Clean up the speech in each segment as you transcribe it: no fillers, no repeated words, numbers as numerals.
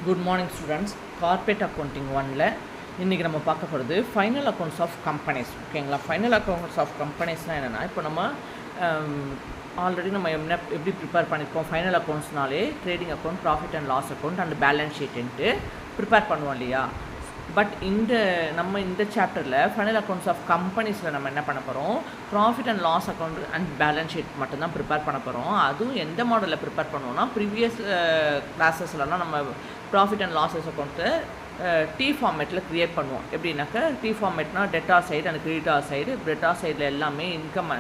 Good morning students. Corporate accounting 1ல் இன்றைக்கி நம்ம பார்க்க போகிறது ஃபைனல் அக்கௌண்ட்ஸ் ஆஃப் கம்பெனிஸ். ஓகேங்களா? ஃபைனல் அக்கௌண்ட்ஸ் ஆஃப் கம்பெனிஸ்னால் என்னென்னா, இப்போ நம்ம ஆல்ரெடி நம்ம எப்படி ப்ரிப்பேர் பண்ணியிருக்கோம், ஃபைனல் அக்கௌண்ட்ஸ்னாலே trading account, profit and loss account and balance ஷீட்டுன்ட்டு ப்ரிப்பேர் பண்ணுவோம் இல்லையா? பட் இந்த சாப்டரில் ஃபைனல் அக்கௌண்ட்ஸ் ஆஃப் கம்பெனிஸில் நம்ம என்ன பண்ண போகிறோம், profit and loss account and balance sheet மட்டும்தான் ப்ரிப்பேர் பண்ண போகிறோம். அதுவும் எந்த மாடலில் ப்ரிப்பேர் பண்ணுவோம்னா, ப்ரீவியஸ் கிளாஸஸ்லாம் நம்ம profit and losses account T ஃபார்மேட்டில் க்ரியேட் பண்ணுவோம். எப்படின்னாக்கா, டி ஃபார்மேட்னா debtor side and creditor side. Debtor சைடில் எல்லாமே இன்கம்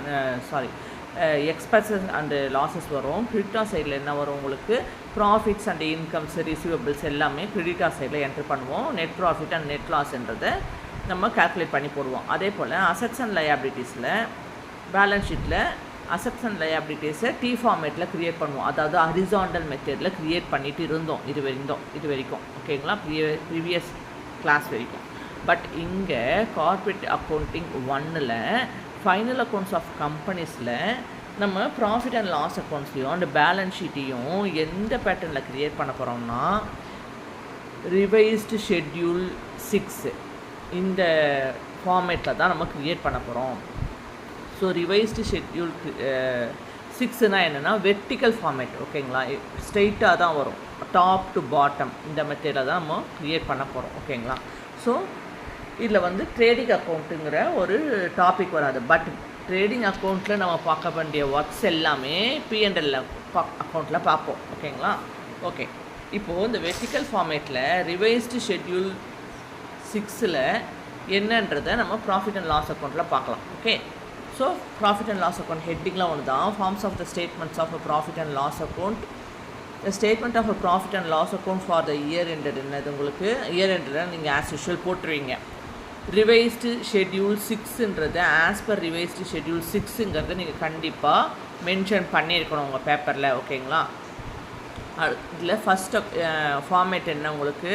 எக்ஸ்பென்சஸ் அண்டு லாஸஸ் வரும். கிரெடிட்டார் சைடில் என்ன வரும், உங்களுக்கு ப்ராஃபிட்ஸ் அண்ட் இன்கம்ஸ், ரிசீவபிள்ஸ் எல்லாமே கிரெடிட்டார் சைடில் என்ட்ரு பண்ணுவோம். நெட் ப்ராஃபிட் அண்ட் நெட் லாஸ்ன்றதை நம்ம கால்குலேட் பண்ணி போடுவோம். அதே போல் அசெட்ஸ் அண்ட் லயபிலிட்டிஸில் பேலன்ஸ் ஷீட்டில் அசெட்ஸ் அண்ட் லயபிலிட்டிஸை டி ஃபார்மேட்டில் க்ரியேட் பண்ணுவோம். அதாவது ஹரிசாண்டல் மெத்தடில் க்ரியேட் பண்ணிட்டு இருந்தோம் இது வரைக்கும். ஓகேங்களா? ப்ரீவியஸ் கிளாஸ் வரைக்கும். பட் இங்கே கார்ப்பரேட் அக்கௌண்டிங் 1ல் ஃபைனல் அக்கௌண்ட்ஸ் ஆஃப் கம்பெனிஸில் நம்ம ப்ராஃபிட் அண்ட் லாஸ் அக்கௌண்ட்ஸ்லையும் அந்த பேலன்ஸ் ஷீட்டையும் எந்த பேட்டர்னில் க்ரியேட் பண்ண போகிறோம்னா, ரிவைஸ்டு ஷெட்யூல் 6 இந்த ஃபார்மேட்டில் தான் நம்ம க்ரியேட் பண்ண போகிறோம். ஸோ ரிவைஸ்டு ஷெட்யூல் 6னால் என்னென்னா வெர்டிக்கல் ஃபார்மேட். ஓகேங்களா? ஸ்ட்ரெயிட்டாக தான் வரும், டாப் டு பாட்டம் இந்த மெத்தடில் தான் நம்ம க்ரியேட் பண்ண போகிறோம். ஓகேங்களா? ஸோ இதில் ட்ரேடிங் அக்கௌண்ட்டுங்கிற ஒரு டாபிக் வராது. பட் ட்ரேடிங் அக்கௌண்ட்டில் நம்ம பார்க்க வேண்டிய ஒர்க்ஸ் எல்லாமே P&L அக்கௌண்ட்டில் பார்ப்போம். ஓகேங்களா? ஓகே, இப்போது இந்த வெர்டிக்கல் ஃபார்மேட்டில் ரிவைஸ்டு ஷெட்யூல் 6ல் என்னன்றதை நம்ம ப்ராஃபிட் அண்ட் லாஸ் அக்கௌண்ட்டில் பார்க்கலாம். Okay, so profit and loss account ஹெட்டிங்லாம் ஒன்று தான். Forms of the statements of a profit and loss account. The statement of a profit and loss account for the year ended என்னது, உங்களுக்கு year எண்டில் நீங்கள் as usual போட்டுருவீங்க. Revised schedule 6ன்றது as per revised schedule 6ங்கிறத நீங்கள் கண்டிப்பாக mention பண்ணியிருக்கணும் உங்கள் பேப்பரில். ஓகேங்களா? இதில் ஃபஸ்ட்டு ஃபார்மேட் என்ன, உங்களுக்கு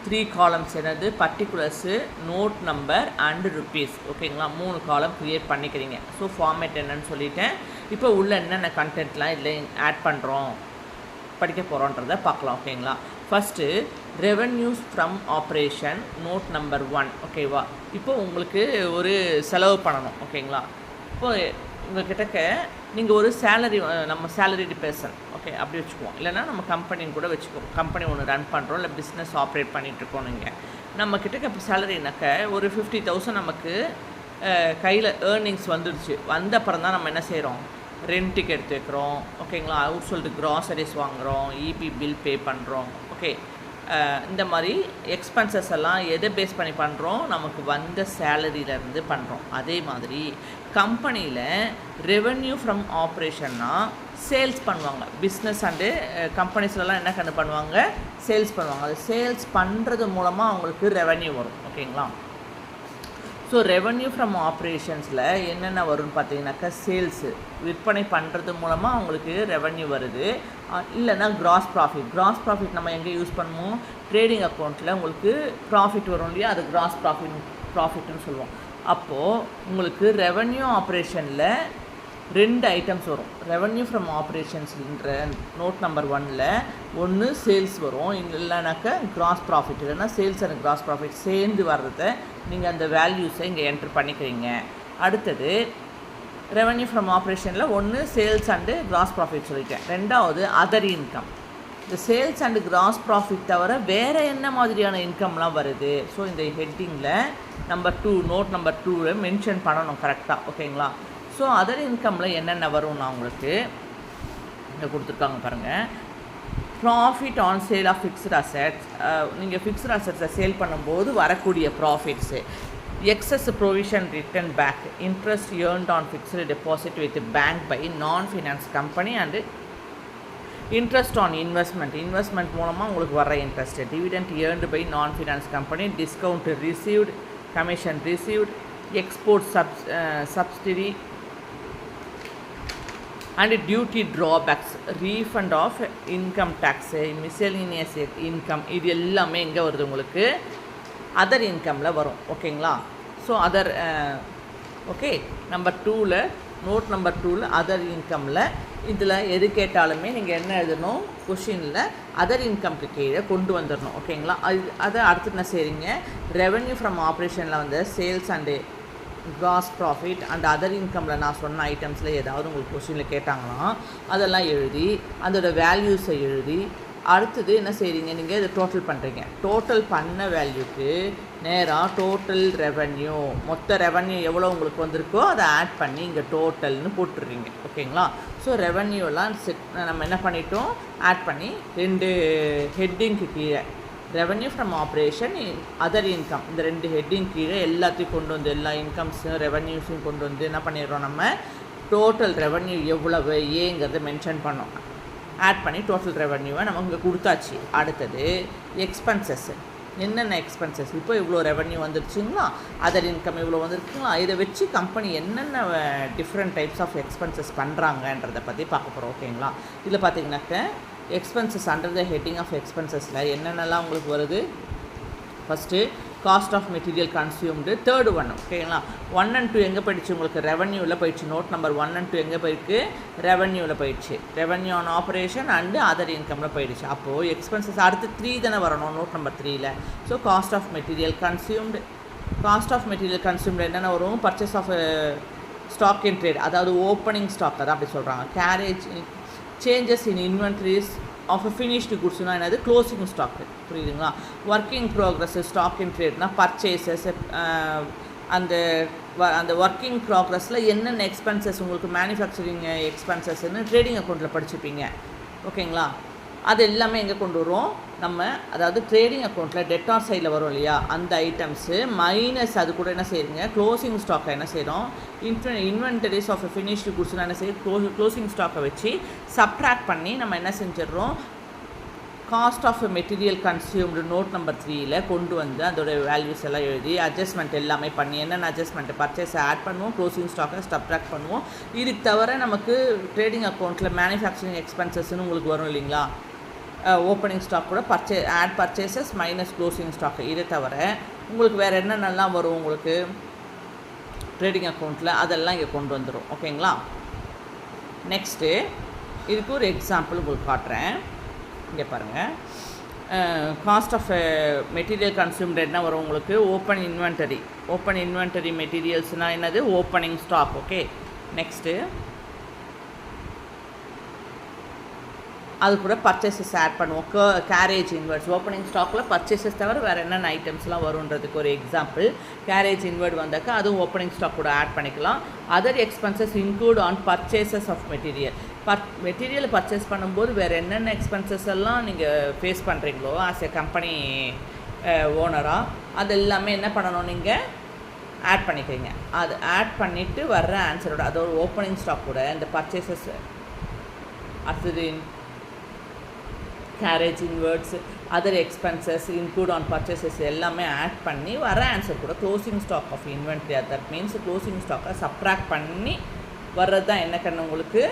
3 காலம்ஸ் என்னது, particulars, note number and rupees. ஓகேங்களா? 3 காலம் க்ரியேட் பண்ணிக்கிறீங்க. ஸோ ஃபார்மேட் என்னன்னு சொல்லிட்டேன். இப்போ உள்ள என்னென்ன கண்டென்ட்லாம் இதில் ஆட் பண்ணுறோம், படிக்க போகிறோன்றதை பார்க்கலாம். ஓகேங்களா? First revenues from operation, note number 1. ஓகேவா? இப்போ உங்களுக்கு ஒரு செலவு பண்ணணும். ஓகேங்களா? இப்போது உங்கள்கிட்டக்க நீங்கள் ஒரு சேலரி, நம்ம சேலரிடு பர்சன், ஓகே அப்படி வச்சுக்குவோம். இல்லைனா நம்ம கம்பெனின்னு கூட வச்சுக்குவோம். கம்பெனி ஒன்று ரன் பண்ணுறோம், இல்லை பிஸ்னஸ் ஆப்ரேட் பண்ணிகிட்ருக்கோம். நீங்கள் நம்மக்கிட்டக்க இப்போ சேலரினாக்க ஒரு 50,000 நமக்கு கையில் ஏர்னிங்ஸ் வந்துடுச்சு. வந்த அப்புறம் தான் நம்ம என்ன செய்கிறோம், ரெண்ட்டுக்கு எடுத்து வைக்கிறோம். ஓகேங்களா? அவுட் சொல்லிட்டு க்ராசரிஸ் வாங்குகிறோம், இபி பில் பே பண்ணுறோம். ஓகே, இந்த மாதிரி எக்ஸ்பென்சஸ் எல்லாம் எதை பேஸ் பண்ணி பண்ணுறோம், நமக்கு வந்த சேலரியிலேருந்து பண்ணுறோம். அதே மாதிரி கம்பெனியில் ரெவென்யூ ஃப்ரம் ஆப்ரேஷன்னா சேல்ஸ் பண்ணுவாங்க. பிஸ்னஸ் அண்டு கம்பெனிஸ்லலாம் என்ன கண்டு பண்ணுவாங்க, சேல்ஸ் பண்ணுவாங்க. அது சேல்ஸ் பண்ணுறது மூலமாக அவங்களுக்கு ரெவென்யூ வரும். ஓகேங்களா? ஸோ ரெவென்யூ ஃப்ரம் ஆப்ரேஷன்ஸில் என்னென்ன வரும்னு பார்த்தீங்கன்னாக்கா, சேல்ஸு, விற்பனை பண்ணுறது மூலமாக அவங்களுக்கு ரெவென்யூ வருது. இல்லைன்னா கிராஸ் ப்ராஃபிட் நம்ம எங்கே யூஸ் பண்ணுவோம், ட்ரேடிங் அக்கௌண்ட்டில் உங்களுக்கு ப்ராஃபிட் வரும் இல்லையா, அது கிராஸ் ப்ராஃபிட்னு சொல்லுவோம். அப்போது உங்களுக்கு ரெவென்யூ ஆப்ரேஷனில் 2 ஐட்டம்ஸ் வரும். ரெவென்யூ ஃப்ரம் ஆப்ரேஷன்ஸ்ன்ற நோட் நம்பர் 1ல் ஒன்று சேல்ஸ் வரும், இல்லைனாக்கா கிராஸ் ப்ராஃபிட். இல்லைன்னா சேல்ஸ் அண்ட் கிராஸ் ப்ராஃபிட் சேர்ந்து வர்றதை நீங்கள் அந்த வேல்யூஸை இங்கே என்ட்ரு பண்ணிக்கிறீங்க. அடுத்தது ரெவென்யூ ஃப்ரம் ஆப்ரேஷனில் ஒன்று சேல்ஸ் அண்டு கிராஸ் ப்ராஃபிட் சொல்லிட்டேன். ரெண்டாவது அதர் இன்கம். இந்த சேல்ஸ் அண்டு கிராஸ் ப்ராஃபிட் தவிர வேறு என்ன மாதிரியான இன்கம்லாம் வருது. ஸோ இந்த ஹெட்டிங்கில் நம்பர் 2, நோட் நம்பர் 2 மென்ஷன் பண்ணணும் கரெக்டாக. ஓகேங்களா? ஸோ அதர் இன்கமில் என்னென்ன வரும்னா, உங்களுக்கு இங்கே கொடுத்துருக்காங்க பாருங்கள். Profit on sale of fixed assets. நீங்கள் ஃபிக்ஸ்டு அசெட்ஸை சேல் பண்ணும்போது வரக்கூடிய profits, excess provision written back, interest earned on fixed deposit with bank by non finance company and interest on investment மூலமாக உங்களுக்கு வர interest, dividend earned by non finance company, discount received, commission received, export subsidy and duty drawbacks, refund of income tax, miscellaneous income. இது எல்லாமே எங்கே வருது, உங்களுக்கு other இன்கமில் வரும். ஓகேங்களா? ஸோ அதர் ஓகே நம்பர் 2ல் நோட் நம்பர் 2ல் அதர் இன்கமில் இதில் எது கேட்டாலுமே நீங்கள் என்ன எழுதணும், கொஷினில் அதர் இன்கம்க்கு கீழே கொண்டு வந்துடணும். ஓகேங்களா? அதை அடுத்து என்ன செய்கிறீங்க, ரெவென்யூ ஃப்ரம் ஆப்ரேஷனில் வந்து sales and gross profit and other இன்கமில் நான் சொன்ன ஐட்டம்ஸில் ஏதாவது உங்களுக்கு கொஷினில் கேட்டாங்கன்னா அதெல்லாம் எழுதி அதோட வேல்யூஸை எழுதி அடுத்தது என்ன செய்கிறீங்க, நீங்கள் இதை டோட்டல் பண்ணுறீங்க. டோட்டல் பண்ண வேல்யூக்கு நேராக டோட்டல் ரெவென்யூ, மொத்த ரெவென்யூ எவ்வளோ உங்களுக்கு வந்திருக்கோ அதை ஆட் பண்ணி இங்கே டோட்டல்னு போட்டுடுறீங்க. ஓகேங்களா? ஸோ ரெவென்யூலாம் நம்ம என்ன பண்ணிட்டோம், ஆட் பண்ணி 2 ஹெட்டிங்க்கு கீழே revenue from operation other income இந்த 2 ஹெட்டிங் கீழே எல்லாத்தையும் கொண்டு வந்து எல்லா இன்கம்ஸும் ரெவென்யூஸையும் கொண்டு வந்து என்ன பண்ணிடுறோம், நம்ம டோட்டல் ரெவென்யூ எவ்வளவு ஏங்கிறத மென்ஷன் பண்ணோம். ஆட் பண்ணி டோட்டல் ரெவென்யூவை நம்ம இங்கே கொடுத்தாச்சு. அடுத்தது எக்ஸ்பென்சஸ், என்னென்ன எக்ஸ்பென்சஸ், இப்போ இவ்வளோ ரெவென்யூ வந்துருச்சுங்களா, அதர் இன்கம் இவ்வளோ வந்துருச்சுங்களா, இதை வச்சு கம்பெனி என்னென்ன டிஃப்ரெண்ட் டைப்ஸ் ஆஃப் எக்ஸ்பென்சஸ் பண்ணுறாங்கன்றதை பற்றி பார்க்க போகிறோம். ஓகேங்களா? இதில் பார்த்தீங்கன்னாக்க expenses under the heading of எக்ஸ்பென்சஸில் என்னென்னலாம் உங்களுக்கு வருது, first cost of material consumed, third one. ஓகேங்களா? 1 and 2 எங்கே போயிடுச்சு, உங்களுக்கு ரெவென்யூவில் போயிடுச்சு. நோட் நம்பர் 1 and 2 எங்கே போயிருக்கு, ரெவென்யூவில் போயிடுச்சு. Revenue on operation and other இன்கமில் போயிடுச்சு. அப்போது எக்ஸ்பென்சஸ் அடுத்து 3 தானே வரணும் நோட் நம்பர் 3ல். So cost of material consumed, cost of material consumed என்னென்ன வரும், purchase of stock in trade, அதாவது ஓப்பனிங் ஸ்டாக், அதான் அப்படி சொல்கிறாங்க. Carriage, changes in inventories of finished குட்ஸ்னால் என்னது, க்ளோசிங் ஸ்டாக்கு. புரியுதுங்களா? ஒர்க்கிங் ப்ராக்ரஸ், ஸ்டாக் இன் ட்ரேட்னா பர்ச்சேசஸ், அந்த ஒர்க்கிங் ப்ராக்ரஸில் என்னென்ன எக்ஸ்பென்சஸ் உங்களுக்கு மேனுஃபேக்சரிங் எக்ஸ்பென்சஸ்ன்னு ட்ரேடிங் அக்கௌண்ட்டில் படிச்சுப்பீங்க. ஓகேங்களா? அது எல்லாமே எங்கே கொண்டு வரும் நம்ம, அதாவது ட்ரேடிங் அக்கௌண்ட்டில் டெட்டார் சைடில் வரும் இல்லையா, அந்த ஐட்டம்ஸு மைனஸ் அது கூட என்ன செய்யுங்க, க்ளோசிங் ஸ்டாக்கை என்ன செய்கிறோம், இன்வென்டரிஸ் ஆஃப் ஃபினிஷ்டு குட்ஸ்னால் என்ன செய்யும், க்ளோசிங் ஸ்டாக்கை வச்சு சப்ட்ராக்ட் பண்ணி நம்ம என்ன செஞ்சிடறோம், cost of material consumed note number 3ல் கொண்டு வந்து அதோட வேல்யூஸ் எல்லாம் எழுதி அட்ஜஸ்ட்மெண்ட் எல்லாமே பண்ணி என்னென்ன அட்ஜஸ்ட்மெண்ட்டு, பர்ச்சேஸை ஆட் பண்ணுவோம், க்ளோசிங் ஸ்டாக்கை சப்ட்ராக்ட் பண்ணுவோம். இது தவிர நமக்கு ட்ரேடிங் அக்கௌண்ட்டில் மேனுஃபேக்சரிங் எக்ஸ்பென்சஸ்ன்னு உங்களுக்கு வரும் இல்லைங்களா, ஓப்பனிங் ஸ்டாக் கூட பர்ச்சேசஸ் மைனஸ் க்ளோசிங் ஸ்டாக்கு. இதை தவிர உங்களுக்கு வேறு என்னென்னலாம் வரும் உங்களுக்கு ட்ரேடிங் அக்கௌண்ட்டில், அதெல்லாம் இங்கே கொண்டு வந்துடும். ஓகேங்களா? நெக்ஸ்ட்டு இதுக்கு ஒரு எக்ஸாம்பிள் உங்களுக்கு காட்டுறேன். இங்கே பாருங்கள், காஸ்ட் ஆஃப் மெட்டீரியல் கன்சியூம்டு என்ன வரும் உங்களுக்கு, ஓப்பன் இன்வென்டரி மெட்டீரியல்ஸ்னால் என்னது, ஓப்பனிங் ஸ்டாக். ஓகே, நெக்ஸ்ட்டு அது கூட பர்ச்சேசஸ் ஆட் பண்ணுவோம். கேரேஜ் இன்வெர்ட்ஸ், ஓப்பனிங் ஸ்டாக்கில் பர்ச்சேசஸ் தவிர வேறு என்னென்ன ஐட்டம்ஸ்லாம் வருன்றதுக்கு ஒரு எக்ஸாம்பிள். கேரேஜ் இன்வெர்ட் வந்தாக்கா அதுவும் ஓப்பனிங் ஸ்டாக் கூட ஆட் பண்ணிக்கலாம். Other expenses include on purchases of material purchase பண்ணும்போது வேறு என்னென்ன எக்ஸ்பென்சஸ் எல்லாம் நீங்கள் ஃபேஸ் பண்ணுறீங்களோ ஆஸ் எ கம்பெனி ஓனராக, அது எல்லாமே என்ன பண்ணணும், நீங்கள் ஆட் பண்ணிக்கிறீங்க. அது ஆட் பண்ணிவிட்டு வர்ற ஆன்சரோட, அதோட ஓப்பனிங் ஸ்டாக் கூட இந்த பர்ச்சேசஸ், அடுத்தது carriage inwards, other expenses include on purchases எல்லாமே ஆட் பண்ணி வர ஆன்சர் கூட closing stock of inventory, that means closing ஸ்டாக்கை சப்ட்ராக்ட் பண்ணி வர்றது தான் என்ன கண்ணு உங்களுக்கு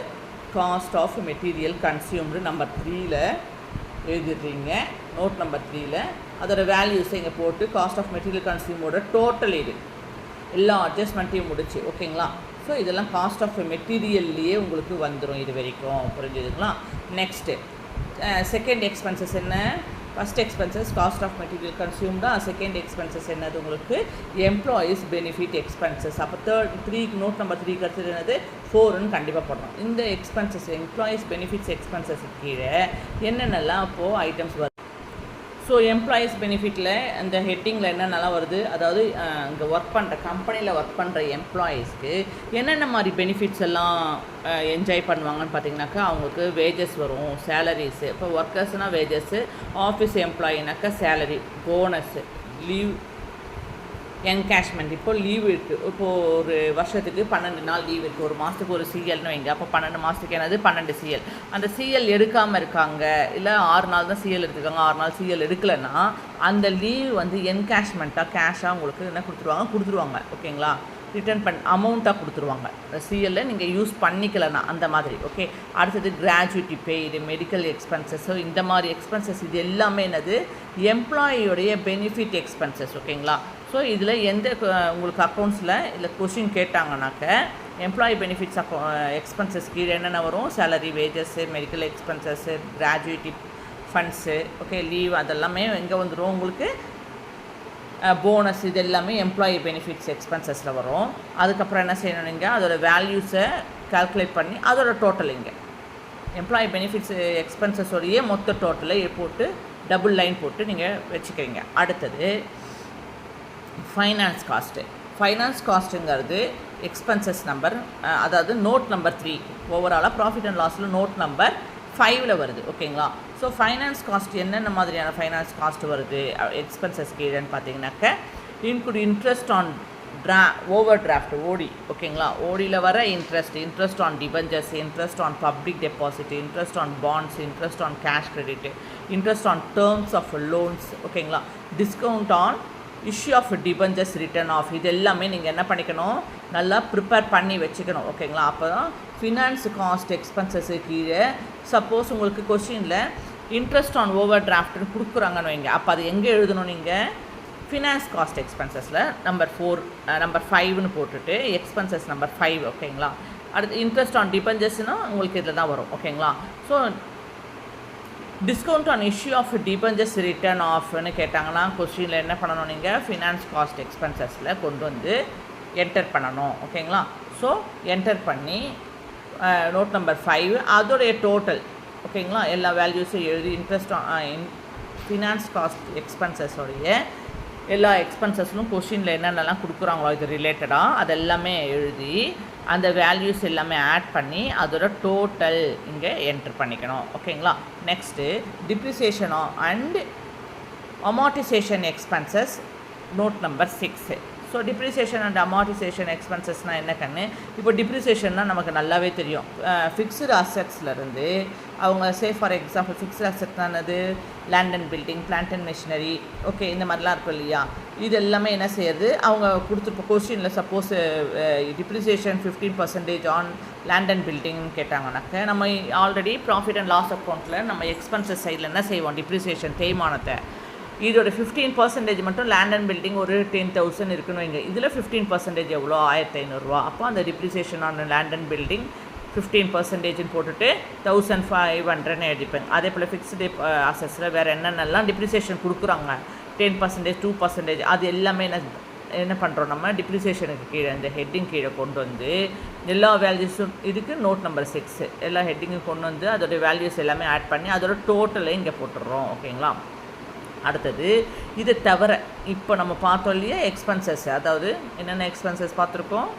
cost of material consumed number 3ல் எழுதிடுறீங்க. நோட் நம்பர் 3ல் அதோட வேல்யூஸை இங்கே போட்டு காஸ்ட் ஆஃப் மெட்டீரியல் கன்சியூமோட டோட்டல் இது எல்லா அட்ஜஸ்ட்மெண்ட்டையும் முடிச்சு. ஓகேங்களா? ஸோ இதெல்லாம் காஸ்ட் ஆஃப் மெட்டீரியல்லையே உங்களுக்கு வந்துடும். இது வரைக்கும் புரிஞ்சுதுங்களா? நெக்ஸ்ட்டு செகண்ட் எக்ஸ்பென்சஸ் என்ன, first expenses cost of material கன்சியூம்டா, செகண்ட் எக்ஸ்பென்சஸ் என்னது உங்களுக்கு எம்ப்ளாயீஸ் பெனிஃபிட் எக்ஸ்பென்சஸ். அப்போ 3 நோட் நம்பர் 3 அடுத்தது என்னது 4ன்னு கண்டிப்பாக போடணும். இந்த எக்ஸ்பென்சஸ் எம்ப்ளாயீஸ் பெனிஃபிட்ஸ் எக்ஸ்பென்சஸ் கீழே என்னென்னலாம் அப்போது ஐட்டம்ஸ் வரும். ஸோ எம்ப்ளாயீஸ் பெனிஃபிட்டில் அந்த ஹெட்டிங்கில் என்னென்னலாம் வருது, அதாவது இங்கே ஒர்க் பண்ணுற கம்பெனியில் ஒர்க் பண்ணுற எம்ப்ளாயீஸ்க்கு என்னென்ன மாதிரி பெனிஃபிட்ஸ் எல்லாம் என்ஜாய் பண்ணுவாங்கன்னு பார்த்தீங்கன்னாக்கா, அவங்களுக்கு வேஜஸ் வரும், சேலரிஸு. இப்போ ஒர்க்கர்ஸ்னால் வேஜஸ்ஸு, ஆஃபீஸ் எம்ப்ளாயினாக்கா சேலரி, போனஸ்ஸு, லீவ் என்கேஷ்மெண்ட். இப்போ லீவ் இருக்குது, இப்போது ஒரு வருஷத்துக்கு 12 நாள் லீவ் இருக்குது, ஒரு மாதத்துக்கு ஒரு சிஎல்னு வைங்க. அப்போ 12 மாதத்துக்கு என்னது 12 சிஎல். அந்த சிஎல் எடுக்காமல் இருக்காங்க, இல்லை 6 நாள் தான் சிஎல் எடுத்துக்காங்க, 6 நாள் சிஎல் எடுக்கலைன்னா அந்த லீவ் வந்து என்கேஷ்மெண்ட்டாக கேஷாக உங்களுக்கு என்ன கொடுத்துருவாங்க. ஓகேங்களா? ரிட்டர்ன் அமௌண்ட்டாக கொடுத்துருவாங்க. சிஎல்ல நீங்கள் யூஸ் பண்ணிக்கலன்னா அந்த மாதிரி. ஓகே, அடுத்தது கிராஜுவிட்டி பே, இது மெடிக்கல் எக்ஸ்பென்சஸ், இந்த மாதிரி எக்ஸ்பென்சஸ் இது எல்லாமே என்னது எம்ப்ளாயியோடைய பெனிஃபிட் எக்ஸ்பென்சஸ். ஓகேங்களா? ஸோ இதில் எந்த உங்களுக்கு அக்கௌண்ட்ஸில் இல்லை கொஷின் கேட்டாங்கனாக்க எம்ப்ளாயி பெனிஃபிட்ஸ் எக்ஸ்பென்சஸ் கீழே என்னென்ன வரும், salary, wages, medical expenses, gratuity funds, okay, leave, அதெல்லாமே எங்கே வந்துடும் உங்களுக்கு, போனஸ், இது எல்லாமே எம்ப்ளாயி பெனிஃபிட்ஸ் எக்ஸ்பென்சஸில் வரும். அதுக்கப்புறம் என்ன செய்யணும், நீங்கள் அதோட வேல்யூஸை கால்குலேட் பண்ணி அதோட டோட்டல் இங்கே எம்ப்ளாயி பெனிஃபிட்ஸ் எக்ஸ்பென்சஸோடையே மொத்த டோட்டலை போட்டு டபுள் லைன் போட்டு நீங்கள் வச்சுக்கிறீங்க. அடுத்தது ஃபைனான்ஸ் காஸ்ட்டு. ஃபைனான்ஸ் காஸ்ட்டுங்கிறது எக்ஸ்பென்சஸ் நம்பர், அதாவது நோட் நம்பர் 3 ஓவராலாக ப்ராஃபிட் அண்ட் லாஸில் நோட் நம்பர் 5ல் வருது. ஓகேங்களா. ஸோ ஃபைனான்ஸ் காஸ்ட் என்னென்ன மாதிரியான ஃபைனான்ஸ் காஸ்ட் வருது எக்ஸ்பென்சஸ் கீழேன்னு பார்த்தீங்கன்னாக்க, include interest on overdraft, OD, ஓகேங்களா. ஓடியில் வர interest on debentures, interest on public deposit, interest on bonds, interest on cash credit, interest on terms of loans, ஓகேங்களா. Discount on issue of debentures return of, இது எல்லாமே நீங்கள் என்ன பண்ணிக்கணும், நல்லா ப்ரிப்பேர் பண்ணி வச்சுக்கணும். ஓகேங்களா. அப்போ தான் ஃபினான்ஸ் காஸ்ட் எக்ஸ்பென்சஸ்ஸு கீழே சப்போஸ் உங்களுக்கு கொஸ்டினில் இன்ட்ரெஸ்ட் ஆன் ஓவர் டிராஃப்ட்னு கொடுக்குறாங்கன்னு வைங்க, அப்போ அது எங்கே எழுதணும், நீங்கள் ஃபினான்ஸ் காஸ்ட் எக்ஸ்பென்சஸில் நம்பர் 5ன்னு போட்டுட்டு எக்ஸ்பென்சஸ் நம்பர் 5, ஓகேங்களா. அடுத்து இன்ட்ரெஸ்ட் ஆன் டிபெஞ்சர்ஸ்னால் உங்களுக்கு இதில் தான் வரும். ஓகேங்களா. So discount on issue of debentures return ஆஃப்னு கேட்டாங்கன்னா கொஸ்டினில் என்ன பண்ணணும், நீங்கள் ஃபினான்ஸ் காஸ்ட் எக்ஸ்பென்சஸில் கொண்டு வந்து என்டர் பண்ணணும். ஓகேங்களா. ஸோ என்டர் பண்ணி நோட் நம்பர் 5 அதோடைய டோட்டல், ஓகேங்களா, எல்லா வேல்யூஸும் எழுதி இன்ட்ரெஸ்ட் ஃபினான்ஸ் காஸ்ட் எக்ஸ்பென்சஸோடைய எல்லா எக்ஸ்பென்சஸ்லும் கொஷினில் என்னென்னலாம் கொடுக்குறாங்களோ இது ரிலேட்டடாக அதெல்லாமே எழுதி அந்த வேல்யூஸ் எல்லாமே ஆட் பண்ணி அதோட டோட்டல் இங்கே என்ட்ரு பண்ணிக்கணும். ஓகேங்களா. Next depreciation and amortisation expenses note number 6. So depreciation and amortisation எக்ஸ்பென்சஸ்னால் என்ன கண்ணு, இப்போ டிப்ரிசியேஷன்னா நமக்கு நல்லாவே தெரியும். ஃபிக்ஸ்டு அசெட்ஸ்லேருந்து அவங்க ஃபார் எக்ஸாம்பிள் ஃபிக்ஸ்டு அசெட்னானது land and building, plant and machinery, okay, இந்த மாதிரிலாம் இருக்கும் இல்லையா. இது எல்லாமே என்ன செய்யுது, அவங்க கொடுத்துருப்ப கொஸ்டினில் suppose depreciation 15% on land and பில்டிங்னு கேட்டாங்கன்னாக்க, நம்ம ஆல்ரெடி ப்ராஃபிட் அண்ட் லாஸ் அக்கௌண்ட்டில் நம்ம எக்ஸ்பென்சஸ் சைடில் என்ன செய்வோம், டிப்ரிசியேஷன் தேய்மானத்தை இதோட 15% மட்டும் லேண்ட் அண்ட் பில்டிங் ஒரு 10,000 இருக்குன்னு வைங்க. இதில் 15% எவ்வளோ, 1500 ரூபா. அப்போ அந்த depreciation on land and building 15% போட்டுட்டு 1500 எழுதிப்பேன். அதே போல் ஃபிக்ஸ்டு அசஸில் வேறு என்னென்னலாம் டிப்ரிசியேஷன் கொடுக்குறாங்க, 10%, 2%, அது எல்லாமே என்ன பண்ணுறோம், நம்ம டிப்ரிசியேஷனுக்கு கீழே இந்த ஹெட்டிங் கீழே கொண்டு வந்து எல்லா வேல்யூஸும் இதுக்கு நோட் நம்பர் 6 எல்லா ஹெட்டிங்கும் கொண்டு வந்து அதோடைய வேல்யூஸ் எல்லாமே ஆட் பண்ணி அதோட டோட்டலை இங்கே போட்டுடுறோம். ஓகேங்களா. அடுத்தது இது தவிர இப்போ நம்ம பார்த்தோம் இல்லையா எக்ஸ்பென்சஸ், அதாவது என்னென்ன எக்ஸ்பென்சஸ் பார்த்துருக்கோம்,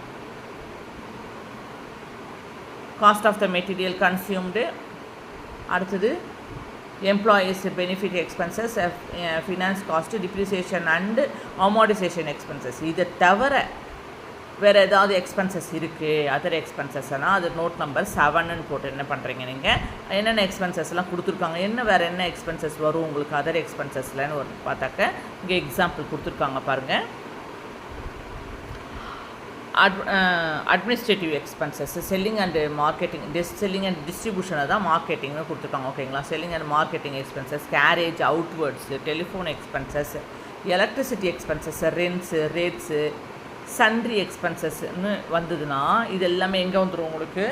cost of the material consumed, அடுத்தது employees benefit expenses, finance cost, depreciation and amortisation expenses. இதை தவிர வேறு ஏதாவது எக்ஸ்பென்சஸ் இருக்குது அதர் எக்ஸ்பென்சஸ்னால் அது நோட் நம்பர் 7ன்னு போட்டு என்ன பண்ணுறீங்க, நீங்கள் என்னென்ன எக்ஸ்பென்சஸ்லாம் கொடுத்துருக்காங்க, வேறு என்ன எக்ஸ்பென்சஸ் வரும் உங்களுக்கு அதர் எக்ஸ்பென்சஸ்லன்னு ஒரு பார்த்தாக்க இங்கே எக்ஸாம்பிள் கொடுத்துருக்காங்க பாருங்கள். Administrative expenses, selling and marketing, selling and டிஸ்ட்ரிபியூஷனை தான் மார்க்கெட்டிங்னு கொடுத்துருக்காங்க. ஓகேங்களா. Selling and marketing expenses, carriage outwards, telephone expenses, electricity expenses, rents, rates, sundry எக்ஸ்பென்சஸ்ன்னு வந்ததுன்னா இது எல்லாமே எங்கே வந்துடும், உங்களுக்கு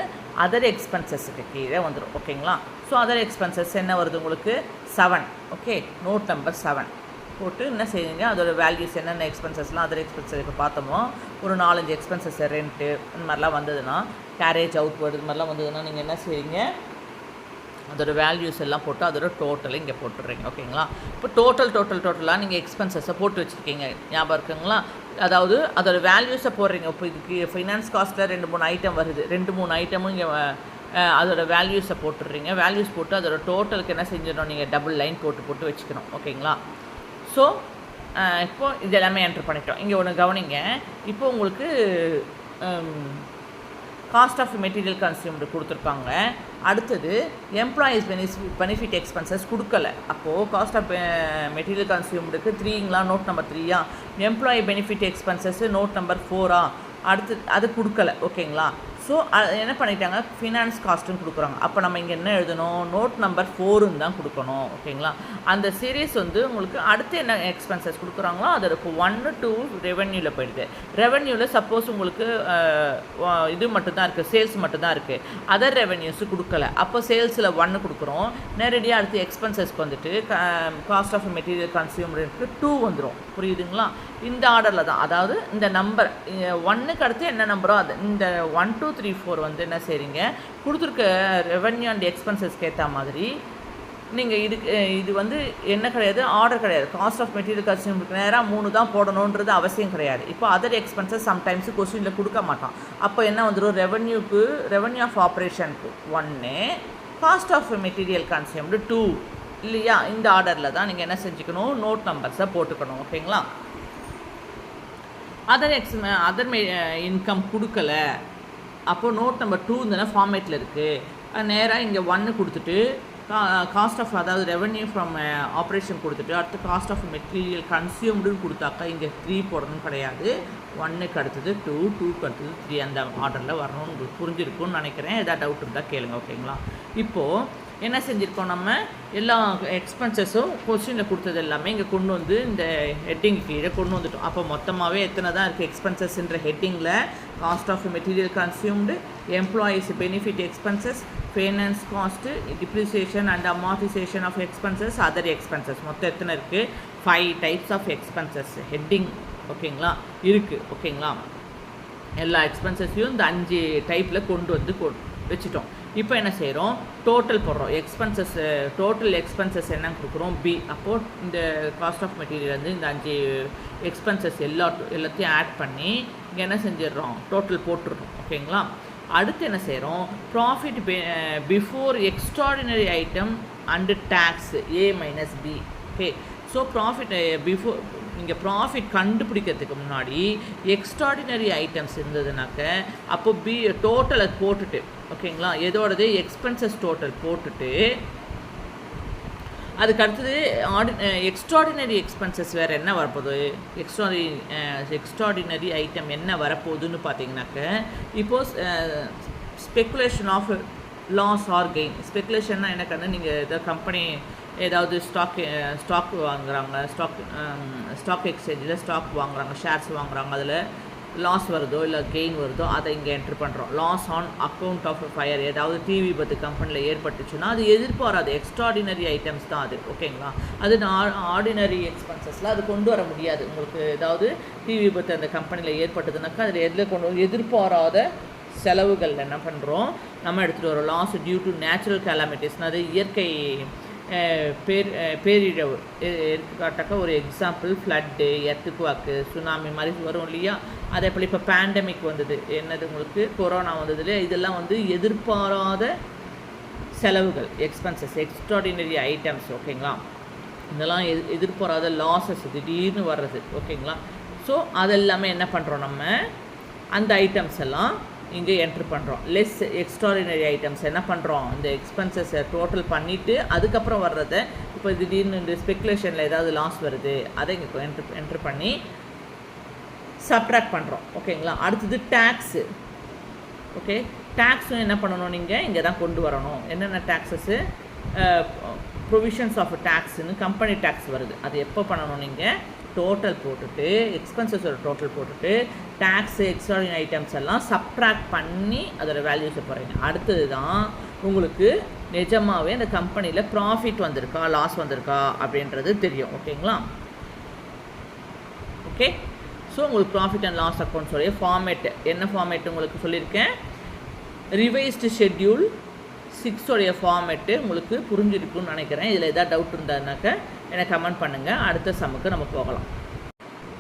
அதர் எக்ஸ்பென்சஸுக்கு கீழே வந்துடும். ஓகேங்களா. ஸோ அதர் எக்ஸ்பென்சஸ் என்ன வருது உங்களுக்கு 7, ஓகே, நோட் நம்பர் 7 போட்டு என்ன செய்யுங்க, அதோட வேல்யூஸ் என்னென்ன எக்ஸ்பென்சஸ்லாம் அதர் எக்ஸ்பென்சஸ் பார்த்தோமோ ஒரு 4-5 எக்ஸ்பென்சஸ், ரெண்ட்டு இந்த மாதிரிலாம் வந்ததுன்னா, கேரேஜ் அவுட்வேர்டு இது மாதிரிலாம் வந்ததுன்னா நீங்கள் என்ன செய்வீங்க, அதோட வேல்யூஸ் எல்லாம் போட்டு அதோட டோட்டலை இங்கே போட்டுடுறீங்க. ஓகேங்களா. இப்போ டோட்டலாக நீங்கள் எக்ஸ்பென்சஸை போட்டு வச்சுருக்கீங்க, ஞாபகம் இருக்குங்களா. அதாவது அதோட வேல்யூஸை போடுறீங்க. இப்போ இதுக்கு ஃபைனான்ஸ் காஸ்ட்டில் 2-3 ஐட்டம் வருது, 2-3 ஐட்டமும் இங்கே அதோட வேல்யூஸை போட்டுடுறீங்க. வேல்யூஸ் போட்டு அதோட டோட்டலுக்கு என்ன செஞ்சிடணும், நீங்கள் டபுள் லைன் போட்டு வச்சுக்கணும். ஓகேங்களா. ஸோ இப்போது இது எல்லாமே என்ட்ரு பண்ணிட்டோம். இங்கே ஒன்று கவனிங்க, இப்போ உங்களுக்கு காஸ்ட் ஆஃப் மெட்டீரியல் கன்சியூம்டு கொடுத்துருக்காங்க. அடுத்தது எம்ப்ளாயீஸ் பெனிஃபிட் எக்ஸ்பென்சஸ் கொடுக்கல. அப்போது காஸ்ட் ஆஃப் மெட்டீரியல் கன்சியூம்டுக்கு 3ங்களா, நோட் நம்பர் 3யா, employee benefit expenses note number 4ஆ, அடுத்து அது கொடுக்கல. ஓகேங்களா. ஸோ என்ன பண்ணிட்டாங்க, ஃபினான்ஸ் காஸ்ட்டுன்னு கொடுக்குறாங்க. அப்போ நம்ம இங்கே என்ன எழுதணும், நோட் நம்பர் 4ன்னு தான் கொடுக்கணும். ஓகேங்களா, அந்த சீரீஸ் வந்து உங்களுக்கு அடுத்து என்ன எக்ஸ்பென்சஸ் கொடுக்குறாங்களோ அது இருக்கும். 1 to ரெவென்யூவில் போயிடுது. ரெவென்யூவில் சப்போஸ் உங்களுக்கு இது மட்டும்தான் இருக்குது, சேல்ஸ் மட்டும்தான் இருக்குது, அதர் ரெவென்யூஸு கொடுக்கல. அப்போ சேல்ஸில் 1 கொடுக்குறோம். நேரடியாக அடுத்து எக்ஸ்பென்சஸ்க்கு வந்துட்டு காஸ்ட் ஆஃப் மெட்டீரியல் கன்சியூமருக்கு 2 வந்துடும். புரியுதுங்களா, இந்த ஆர்டரில் தான். அதாவது இந்த நம்பர் 1க்கு அடுத்து என்ன நம்பரோ அது இந்த 1 2 3 4 வந்து என்ன செய்றீங்க, கொடுத்துருக்க ரெவென்யூ அண்ட் எக்ஸ்பென்சஸ்க்கு ஏற்ற மாதிரி நீங்கள் இது வந்து என்ன கிடையாது, ஆர்டர் கிடையாது. காஸ்ட் ஆஃப் மெட்டீரியல் கன்சியூமருக்கு நேராக 3 தான் போடணுன்றது அவசியம் கிடையாது. இப்போ அதர் எக்ஸ்பென்சஸ் சம்டைம்ஸ் கொஸ்டினில் கொடுக்க மாட்டான். அப்போ என்ன வந்துடும், ரெவென்யூ ஆஃப் ஆப்ரேஷனுக்கு 1, காஸ்ட் ஆஃப் மெட்டீரியல் கன்சியூம்டு 2 இல்லையா. இந்த ஆர்டரில் தான் நீங்கள் என்ன செஞ்சுக்கணும், நோட் நம்பர்ஸை போட்டுக்கணும். ஓகேங்களா, அதர் இன்கம் கொடுக்கல, அப்போது நோட் நம்பர் 2 இந்த ஃபார்மேட்டில் இருக்குது. நேராக இங்கே 1 கொடுத்துட்டு காஸ்ட் ஆஃப், அதாவது ரெவென்யூ ஃப்ரம் ஆப்ரேஷன் கொடுத்துட்டு அடுத்து காஸ்ட் ஆஃப் மெட்டீரியல் கன்சியூம்டுன்னு கொடுத்தாக்கா இங்கே 3 போடணும் கிடையாது. 1க்கு அடுத்தது 2, 2க்கு அடுத்தது 3 அந்த ஆர்டரில் வரணும்னு உங்களுக்கு புரிஞ்சிருக்கும்னு நினைக்கிறேன். எதாவது டவுட் இருந்தால் கேளுங்க. ஓகேங்களா, இப்போது என்ன செஞ்சுருக்கோம், நம்ம எல்லா எக்ஸ்பென்சஸும் கொஸ்டினில் கொடுத்தது எல்லாமே இங்கே கொண்டு வந்து இந்த ஹெட்டிங் கீழே கொண்டு வந்துட்டோம். அப்போ மொத்தமாகவே எத்தனை தான் இருக்குது எக்ஸ்பென்சஸ்ன்ற ஹெட்டிங்கில், cost of material consumed, employees benefit expenses, finance cost, depreciation and amortisation of expenses, other expenses, மொத்தம் எத்தனை இருக்குது, 5 டைப்ஸ் ஆஃப் எக்ஸ்பென்சஸ் ஹெட்டிங். ஓகேங்களா, இருக்குது. ஓகேங்களா, எல்லா எக்ஸ்பென்சஸையும் இந்த 5 டைப்பில் கொண்டு வந்து வச்சுட்டோம். இப்போ என்ன செய்கிறோம், டோட்டல் போடுறோம். டோட்டல் எக்ஸ்பென்சஸ் என்னன்னு கொடுக்குறோம், பி. அப்போது இந்த காஸ்ட் ஆஃப் மெட்டீரியல் வந்து இந்த 5 எக்ஸ்பென்சஸ் எல்லாத்தையும் ஆட் பண்ணி இங்கே என்ன செஞ்சிடுறோம், டோட்டல் போட்டுடுறோம். ஓகேங்களா, அடுத்து என்ன செய்கிறோம், profit before extraordinary item and tax A - B. Okay, so profit before நீங்கள் ப்ராஃபிட் கண்டுபிடிக்கிறதுக்கு முன்னாடி எக்ஸ்ட்ராடினரி ஐட்டம்ஸ் இருந்ததுனாக்க அப்போ டோட்டலை போட்டுட்டு, ஓகேங்களா, எதோடது எக்ஸ்பென்சஸ் டோட்டல் போட்டுட்டு அதுக்கு அடுத்தது எக்ஸ்ட்ராடினரி எக்ஸ்பென்சஸ் வேறு என்ன வரப்போகுது, எக்ஸ்ட்ராடினரி ஐட்டம் என்ன வரப்போகுதுன்னு பார்த்தீங்கன்னாக்க இப்போது speculation of loss or gain. ஸ்பெக்குலேஷன்னா என்ன கண்ணு, நீங்கள் ஏதாவது கம்பெனி ஏதாவது ஸ்டாக் வாங்குறாங்க, ஸ்டாக் எக்ஸ்சேஞ்சில் ஸ்டாக் வாங்குறாங்க, ஷேர்ஸ் வாங்குறாங்க, அதில் லாஸ் வருதோ இல்லை கெயின் வருதோ அதை இங்கே என்ட்ரு பண்ணுறோம். Loss on account of fire, ஏதாவது தீ விபத்து கம்பெனியில் ஏற்பட்டுச்சுன்னா அது எதிர்பாராது எக்ஸ்ட்ராடினரி ஐட்டம்ஸ் தான் அது. ஓகேங்களா, அது ஆர்டினரி எக்ஸ்பென்சஸில் அது கொண்டு வர முடியாது. உங்களுக்கு ஏதாவது தீ விபத்து அந்த கம்பெனியில் ஏற்பட்டதுனாக்கா அதில் எதில் கொண்டு வரும், எதிர்பாராத செலவுகள் என்ன பண்ணுறோம் நம்ம எடுத்துகிட்டு வரோம். லாஸ் டியூ டு நேச்சுரல் கேலமிட்டிஸ்னால் அது இயற்கை பேரிழவு. எடுத்துக்காட்டாக்க ஒரு எக்ஸாம்பிள் ஃப்ளட்டு, எர்த்குவாக்கு, சுனாமி மாதிரி வரும் இல்லையா. அதே போல் இப்போ பேண்டமிக் வந்தது, என்னது உங்களுக்கு கொரோனா வந்தது இல்லையா. இதெல்லாம் வந்து எதிர்பாராத செலவுகள், எக்ஸ்பென்சஸ், எக்ஸ்ட்ராடினரி ஐட்டம்ஸ். ஓகேங்களா, இதெல்லாம் எதிர்பாராத லாஸஸ் திடீர்னு வர்றது. ஓகேங்களா, ஸோ அதெல்லாமே என்ன பண்ணுறோம், நம்ம அந்த ஐட்டம்ஸ் எல்லாம் இங்கே என்ட்ரு பண்ணுறோம். லெஸ் எக்ஸ்ட்ராடினரி ஐட்டம்ஸ் என்ன பண்ணுறோம், இந்த எக்ஸ்பென்சஸை டோட்டல் பண்ணிவிட்டு அதுக்கப்புறம் வர்றதை இப்போ திடீர்னு இந்த ஸ்பெக்குலேஷனில் ஏதாவது லாஸ் வருது அதை இங்கே என்ட்ரு பண்ணி சப்ட்ராக்ட் பண்ணுறோம். ஓகேங்களா, அடுத்தது டேக்ஸு. ஓகே, டேக்ஸும் என்ன பண்ணணும், நீங்கள் இங்கே தான் கொண்டு வரணும். என்னென்ன taxes, provisions of டேக்ஸுன்னு company tax வருது. அது எப்போ பண்ணணும், நீங்கள் டோட்டல் போட்டுட்டு எக்ஸ்பென்சஸோட டோட்டல் போட்டுட்டு டேக்ஸு எக்ஸ்ட்ராடினரி ஐட்டம்ஸ் எல்லாம் சப்ட்ராக்ட் பண்ணி அதோட வேல்யூஸை போகிறீங்க. அடுத்தது தான் உங்களுக்கு நிஜமாகவே அந்த கம்பெனியில் ப்ராஃபிட் வந்திருக்கா லாஸ் வந்திருக்கா அப்படின்றது தெரியும். ஓகேங்களா, ஓகே, ஸோ உங்களுக்கு ப்ராஃபிட் அண்ட் லாஸ் அக்கௌண்ட்ஸோடைய ஃபார்மேட்டு என்ன ஃபார்மேட் உங்களுக்கு சொல்லியிருக்கேன், ரிவைஸ்டு ஷெட்யூல் 6 ஃபார்மேட்டு உங்களுக்கு புரிஞ்சிருக்குன்னு நினைக்கிறேன். இதில் எதாவது டவுட் இருந்தாருனாக்க எனக்கு கமெண்ட் பண்ணுங்கள். அடுத்த சம்முக்கு நம்ம போகலாம்.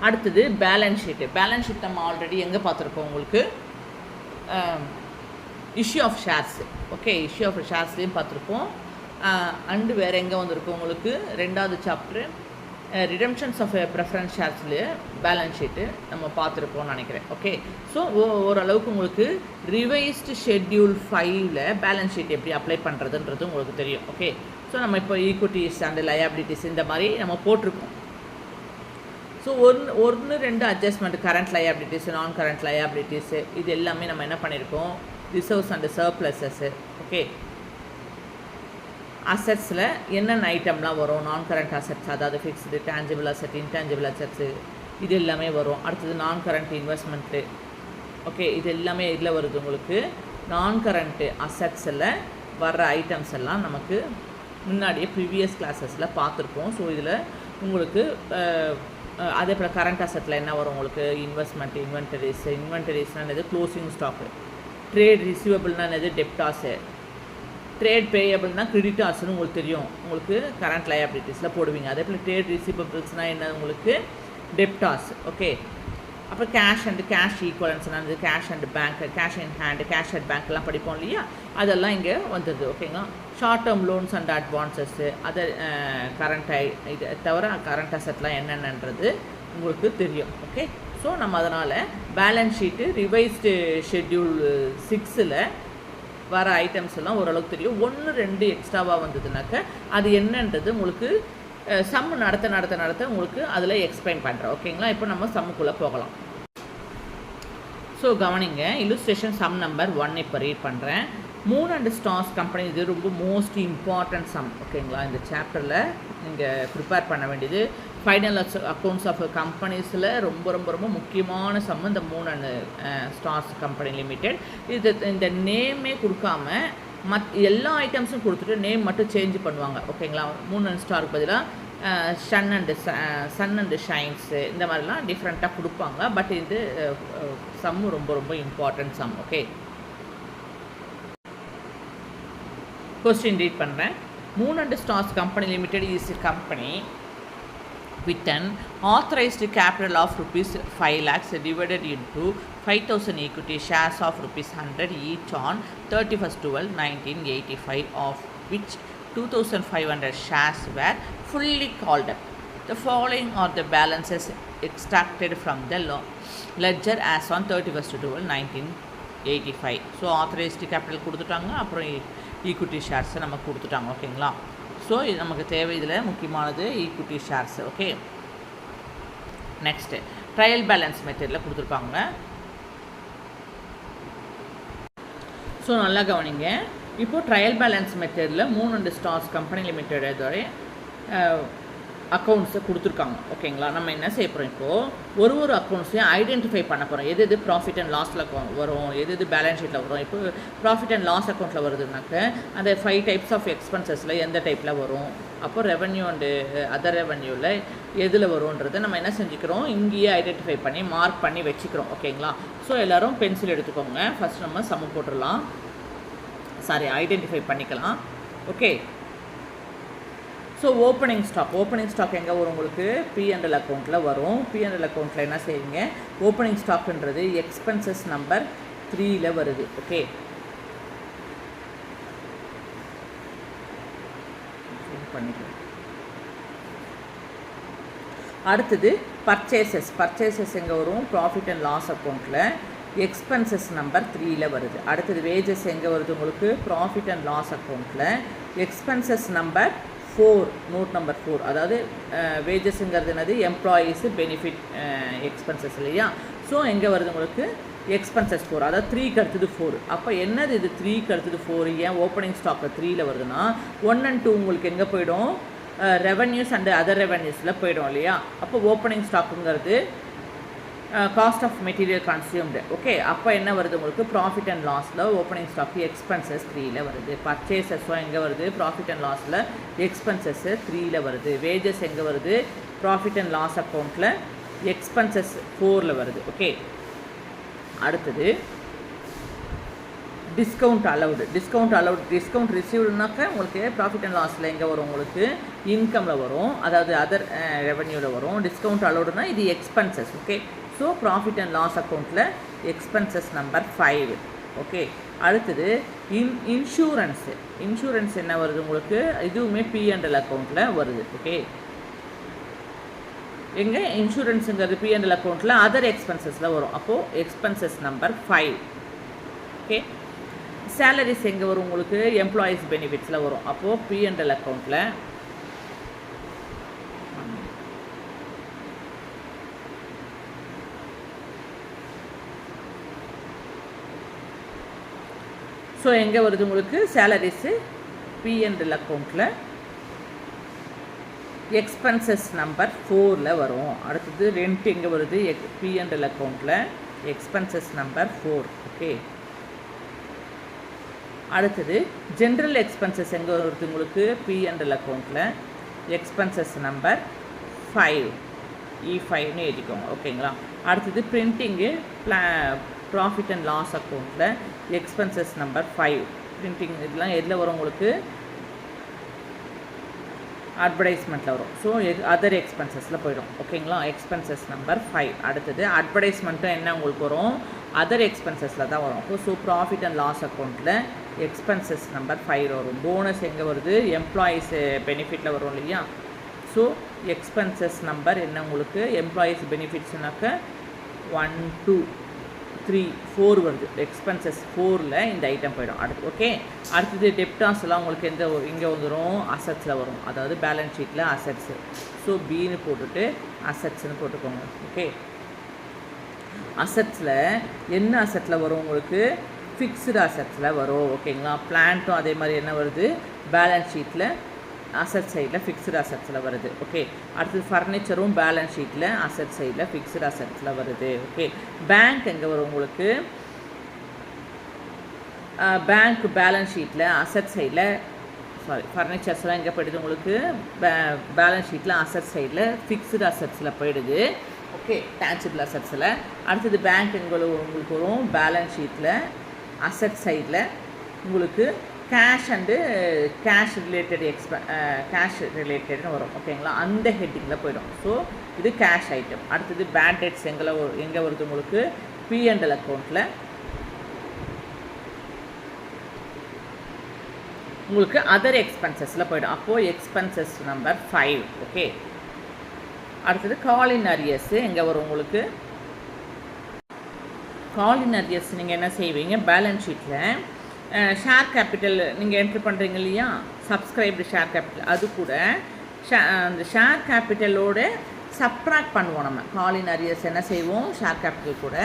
அடுத்தது பேலன்ஸ் ஷீட்டு. பேலன்ஸ் ஷீட் நம்ம ஆல்ரெடி எங்கே பார்த்துருக்கோம், உங்களுக்கு issue of shares. Okay, issue of ஷேர்ஸ்லேயும் பார்த்துருக்கோம். அண்டு வேறு எங்கே வந்திருக்கோம், உங்களுக்கு 2வது சாப்டர் ரிடம்ஷன்ஸ் ஆஃப் ப்ரெஃபரன்ஸ் ஷேர்ஸ்லேயே பேலன்ஸ் ஷீட்டு நம்ம பார்த்துருக்கோம்னு நினைக்கிறேன். ஓகே, ஸோ ஓரளவுக்கு உங்களுக்கு ரிவைஸ்டு ஷெட்யூல் 5ல் பேலன்ஸ் ஷீட் எப்படி அப்ளை பண்ணுறதுன்றது உங்களுக்கு தெரியும். ஓகே, ஸோ நம்ம இப்போ ஈக்விட்டிஸ் அண்ட் லயபிலிட்டிஸ் இந்த மாதிரி நம்ம போட்டிருக்கோம். ஸோ 1 2 அட்ஜஸ்ட்மெண்ட், கரண்ட் லயபிலிட்டிஸ், நான் கரண்ட் லயபிலிட்டிஸு, இது எல்லாமே நம்ம என்ன பண்ணியிருக்கோம், ரிசர்வ்ஸ் அண்ட் சர்ப்ளஸஸ். ஓகே, அசட்ஸில் என்னென்ன ஐட்டம்லாம் வரும், நான் கரண்ட் அசட்ஸ், அதாவது fixed, tangible asset, intangible assets, இது எல்லாமே வரும். அடுத்தது நான் கரண்ட் இன்வெஸ்ட்மெண்ட்டு. ஓகே, இது எல்லாமே இதில் வருது உங்களுக்கு. நான் கரண்ட்டு அசட்ஸில் வர்ற ஐட்டம்ஸ் எல்லாம் நமக்கு முன்னாடியே ப்ரீவியஸ் கிளாஸஸில் பார்த்துருப்போம். ஸோ இதில் உங்களுக்கு அதே போல் கரண்ட் அசட்டில் என்ன வரும் உங்களுக்கு, இன்வெஸ்ட்மெண்ட், இன்வென்டரிஸ்னால் என்னது, க்ளோசிங் ஸ்டாக்கு. ட்ரேட் ரிசீவபிள்னால் என்னது, டெப்டாஸு. ட்ரேட் பேயபிள்னால் கிரெடிட்டார்ஸ்னு உங்களுக்கு தெரியும், உங்களுக்கு கரண்ட் லயபிலிட்டிஸில் போடுவீங்க. அதே போல் ட்ரேட் ரிசீவபிள்ஸ்னால் என்ன உங்களுக்கு, டெப்டார்ஸ். ஓகே, அப்புறம் கேஷ் அண்ட் கேஷ் ஈக்குவலன்ஸ்னால் cash and bank, cash in hand, cash at பேங்க்லாம் படிப்போம் இல்லையா, அதெல்லாம் இங்கே வந்துடுது. ஓகேங்களா, short term loans and advances, other current இது தவிர கரண்ட் அசட்லாம் என்னென்னன்றது உங்களுக்கு தெரியும். ஓகே, ஸோ நம்ம அதனால் பேலன்ஸ் ஷீட்டு ரிவைஸ்டு ஷெட்யூல் 6ல் வர ஐட்டம்ஸ் எல்லாம் ஓரளவுக்கு தெரியும். 1-2 எக்ஸ்ட்ராவாக வந்ததுனாக்க அது என்னன்றது உங்களுக்கு சம்மு நடத்த உங்களுக்கு அதில் எக்ஸ்பிளைன் பண்ணுறேன். ஓகேங்களா, இப்போ நம்ம சம்முக்குள்ளே போகலாம். ஸோ கவனிங்க, இல்லுஸ்ட்ரேஷன் சம் நம்பர் 1 இப்போ ரீட் பண்ணுறேன். மூன் அண்ட் ஸ்டார்ஸ் கம்பெனி, இது ரொம்ப மோஸ்ட் இம்பார்ட்டன்ட் சம். ஓகேங்களா, இந்த சாப்டரில் நீங்கள் ப்ரிப்பேர் பண்ண வேண்டியது ஃபைனல் அக்கௌண்ட்ஸ் ஆஃப் கம்பெனிஸில் ரொம்ப ரொம்ப ரொம்ப முக்கியமான சம் இந்த Moon and Stars Company limited. இது இந்த நேமே கொடுக்காம எல்லா ஐட்டம்ஸும் கொடுத்துட்டு நேம் மட்டும் சேஞ்ச் பண்ணுவாங்க. ஓகேங்களா, மூன் அண்ட் ஸ்டாருக்கு பதிலாக சன் அண்டு ஷைன்ஸு இந்த மாதிரிலாம் டிஃப்ரெண்ட்டாக கொடுப்பாங்க. பட் இது சம்மு ரொம்ப ரொம்ப important sum. Okay, question read பண்ணுறேன். Moon and Stars Company Limited is a company with an authorized capital of rupees 5 lakhs divided into 5,000 equity shares of rupees 100 each on 31st/12/1985, of which 2,500 shares were fully called up. The following are the balances extracted from the ledger as on 31st/12/1985. So authorised capital கொடுத்துட்டாங்க, அப்புறம் equity ஷேர்ஸை நம்ம கொடுத்துட்டாங்க. ஓகேங்களா, so இது நமக்கு தேவை, இதில் முக்கியமானது equity shares. Okay, next trial balance மெத்தடில் கொடுத்துருப்பாங்க. ஸோ நல்லா கவனிங்க, இப்போது ட்ரையல் பேலன்ஸ் மெத்தடில் மூன் அண்ட் ஸ்டார்ஸ் கம்பெனி லிமிட்டடோட அக்கௌண்ட்ஸை கொடுத்துருக்காங்க. ஓகேங்களா, நம்ம என்ன செய்ய போகிறோம், இப்போது ஒரு அக்கௌண்ட்ஸையும் ஐடென்டிஃபை பண்ண போகிறோம். எது ப்ராஃபிட் அண்ட் லாஸில் வரும், எது பேலன்ஸ் ஷீட்டில் வரும். இப்போ ப்ராஃபிட் அண்ட் லாஸ் அக்கௌண்ட்டில் வருதுனாக்க அந்த 5 டைப்ஸ் ஆஃப் எக்ஸ்பென்சஸில் எந்த டைப்பில் வரும், அப்போ ரெவன்யூ அண்டு அதர் ரெவன்யூவில் எதில் வரும்ன்றதை நம்ம என்ன செஞ்சுக்கிறோம், இங்கேயே ஐடென்டிஃபை பண்ணி மார்க் பண்ணி வச்சுக்கிறோம். ஓகேங்களா, ஸோ எல்லோரும் பென்சில் எடுத்துக்கோங்க. ஃபஸ்ட் நம்ம சம போட்டுடலாம், ஐடென்டிஃபை பண்ணிக்கலாம். ஓகே, ஸோ ஓப்பனிங் ஸ்டாக் எங்கே வரும் உங்களுக்கு, P&L அக்கௌண்ட்டில் வரும். P&L அக்கௌண்ட்டில் என்ன செய்வீங்க, ஓப்பனிங் ஸ்டாக்ன்றது எக்ஸ்பென்சஸ் நம்பர் 3ல் வருது. ஓகே, பண்ணிக்கலாம். அடுத்தது பர்ச்சேசஸ் எங்கே வரும், ப்ராஃபிட் அண்ட் லாஸ் அக்கௌண்ட்டில் எக்ஸ்பென்சஸ் நம்பர் 3ல் வருது. அடுத்தது வேஜஸ் எங்கே வருது உங்களுக்கு, ப்ராஃபிட் அண்ட் லாஸ் அக்கௌண்ட்டில் எக்ஸ்பென்சஸ் நம்பர் 4, நோட் நம்பர் 4. அதாவது வேஜஸ்ங்கிறது என்னது, எம்ப்ளாயீஸு பெனிஃபிட் எக்ஸ்பென்சஸ் இல்லையா. ஸோ எங்கே வருது உங்களுக்கு எக்ஸ்பென்சஸ் 4, அதாவது 3க்கு அடுத்தது 4. அப்போ என்னது இது 3க்கு அடுத்தது 4, ஏன் ஓப்பனிங் ஸ்டாக்கில் 3ல் வருதுன்னா 1 and 2 உங்களுக்கு எங்கே போயிடும், ரெவன்யூஸ் அண்டு அதர் ரெவன்யூஸில் போயிடும் இல்லையா. அப்போ ஓப்பனிங் ஸ்டாக்குங்கிறது cost of material consumed. Okay, அப்போ என்ன வருது உங்களுக்கு, ப்ராஃபிட் அண்ட் லாஸில் ஓப்பனிங் ஸ்டாக்கு எக்ஸ்பென்சஸ் 3ல் வருது. பர்ச்சேசஸும் எங்கே வருது, ப்ராஃபிட் அண்ட் லாஸில் எக்ஸ்பென்சஸ் 3ல் வருது. வேஜஸ் எங்கே வருது, ப்ராஃபிட் அண்ட் லாஸ் அக்கௌண்ட்டில் எக்ஸ்பென்சஸ் 4ல் வருது. ஓகே, அடுத்தது டிஸ்கவுண்ட் டிஸ்கவுண்ட் ரிசீவ்டுனாக்க உங்களுக்கு ப்ராஃபிட் அண்ட் லாஸில் எங்கே வரும், உங்களுக்கு இன்கமில் வரும், அதாவது அதர் ரெவன்யூவில் வரும். டிஸ்கவுண்ட் அலௌடுனா இது expenses. Okay, so profit and loss அக்கௌண்ட்டில் எக்ஸ்பென்சஸ் நம்பர் 5. ஓகே, அடுத்தது இன்சூரன்ஸ் என்ன வருது உங்களுக்கு, இதுவுமே P&L அக்கௌண்ட்டில் வருது. ஓகே, எங்கே இன்சூரன்ஸுங்கிறது P&L அக்கௌண்ட்டில் அதர் எக்ஸ்பென்சஸில் வரும். அப்போது எக்ஸ்பென்சஸ் நம்பர் 5. ஓகே, சேலரிஸ் எங்கே வரும் உங்களுக்கு, எம்ப்ளாயீஸ் பெனிஃபிட்ஸில் வரும். அப்போது P&L அக்கௌண்ட்டில் ஸோ எங்கே வருது உங்களுக்கு சேலரிஸு P&L அக்கௌண்ட்டில் எக்ஸ்பென்சஸ் நம்பர் 4ல் வரும். அடுத்தது ரெண்ட் எங்கே வருது P&L அக்கௌண்ட்டில் எக்ஸ்பென்சஸ் நம்பர் 4. ஓகே, அடுத்தது ஜென்ரல் எக்ஸ்பென்சஸ் எங்கே வருது உங்களுக்கு P&L அக்கௌண்ட்டில் எக்ஸ்பென்சஸ் நம்பர் 5 E5ன்னு எழுதிக்கோங்க. ஓகேங்களா. அடுத்தது பிரிண்டிங்கு ப்ராஃபிட் அண்ட் லாஸ் அக்கௌண்ட்டில் எக்ஸ்பென்சஸ் நம்பர் 5. பிரிண்டிங் இதெல்லாம் எதில் வரும் உங்களுக்கு அட்வர்டைஸ்மெண்ட்டில் வரும். ஸோ அதர் எக்ஸ்பென்சஸில் போயிடும். ஓகேங்களா. Expenses number 5. அடுத்தது அட்வர்டைஸ்மெண்ட்டும் என்ன உங்களுக்கு வரும் அதர் எக்ஸ்பென்சஸில் தான் வரும். ஸோ ப்ராஃபிட் அண்ட் லாஸ் அக்கௌண்ட்டில் எக்ஸ்பென்சஸ் நம்பர் 5 வரும். போனஸ் எங்கே வருது எம்ப்ளாயீஸ் பெனிஃபிட்டில் வரும் இல்லையா. ஸோ எக்ஸ்பென்சஸ் நம்பர் என்ன உங்களுக்கு எம்ப்ளாயீஸ் பெனிஃபிட்ஸ்னாக்க 1 2 3 4 வருது. எக்ஸ்பென்சஸ் 4ல் இந்த ஐட்டம் போயிடும். அடுத்து ஓகே. அடுத்தது டெப்டாஸ்லாம் உங்களுக்கு இங்கே வந்துடும் அசட்ஸில் வரும். அதாவது பேலன்ஸ் ஷீட்டில் அசட்ஸு. ஸோ பின்னு போட்டுட்டு அசட்ஸ்ன்னு போட்டுக்கோங்க. ஓகே, அசட்ஸில் என்ன அசட்டில் வரும் உங்களுக்கு ஃபிக்ஸ்டு அசட்ஸில் வரும். ஓகேங்களா. பிளான்ட்டும் அதே மாதிரி என்ன வருது பேலன்ஸ் ஷீட்டில் அசட் சைடில் ஃபிக்ஸ்டு அசட்ஸில் வருது. ஓகே, அடுத்தது ஃபர்னிச்சரும் பேலன்ஸ் ஷீட்டில் அசட் சைடில் ஃபிக்ஸ்டு அசட்ஸில் வருது. ஓகே, பேங்க் எங்கே வரும் உங்களுக்கு பேங்க் பேலன்ஸ் ஷீட்டில் அசட் சைடில் ஃபர்னிச்சர்ஸ்லாம் எங்கே போயிடுது உங்களுக்கு பேலன்ஸ் ஷீட்டில் அசட் சைடில் ஃபிக்ஸ்டு அசட்ஸில் போயிடுது. ஓகே, டேன்ஜிபிள் அசட்ஸில். அடுத்தது பேங்க் எங்கே உங்களுக்கு வரும் பேலன்ஸ் ஷீட்டில் அசட் சைடில் உங்களுக்கு cash and cash related cash ரிலேட்டட்னு வரும். ஓகேங்களா. அந்த ஹெட்டிங்கில் போயிடும். ஸோ இது கேஷ் ஐட்டம். அடுத்தது பேட் டெட்ஸ் எங்கே வருது உங்களுக்கு P&L அக்கௌண்ட்டில் உங்களுக்கு அதர் எக்ஸ்பென்சஸில் போயிடும். அப்போது எக்ஸ்பென்சஸ் நம்பர் 5. ஓகே, அடுத்தது கால் இன் அரியர்ஸ் எங்கே வரும் உங்களுக்கு கால் இன் அரியர்ஸ் நீங்கள் என்ன செய்வீங்க பேலன்ஸ் ஷீட்டில் ஷேர் கேபிட்டல் நீங்கள் என்ட்ரி பண்ணுறீங்க இல்லையா சப்ஸ்கிரைப்டு ஷேர் கேபிட்டல் அது கூட அந்த ஷேர் கேபிட்டலோடு சப்ராக்ட் பண்ணுவோம். நம்ம கால் இன் அரியர்ஸ் என்ன செய்வோம் ஷேர் கேபிட்டல் கூட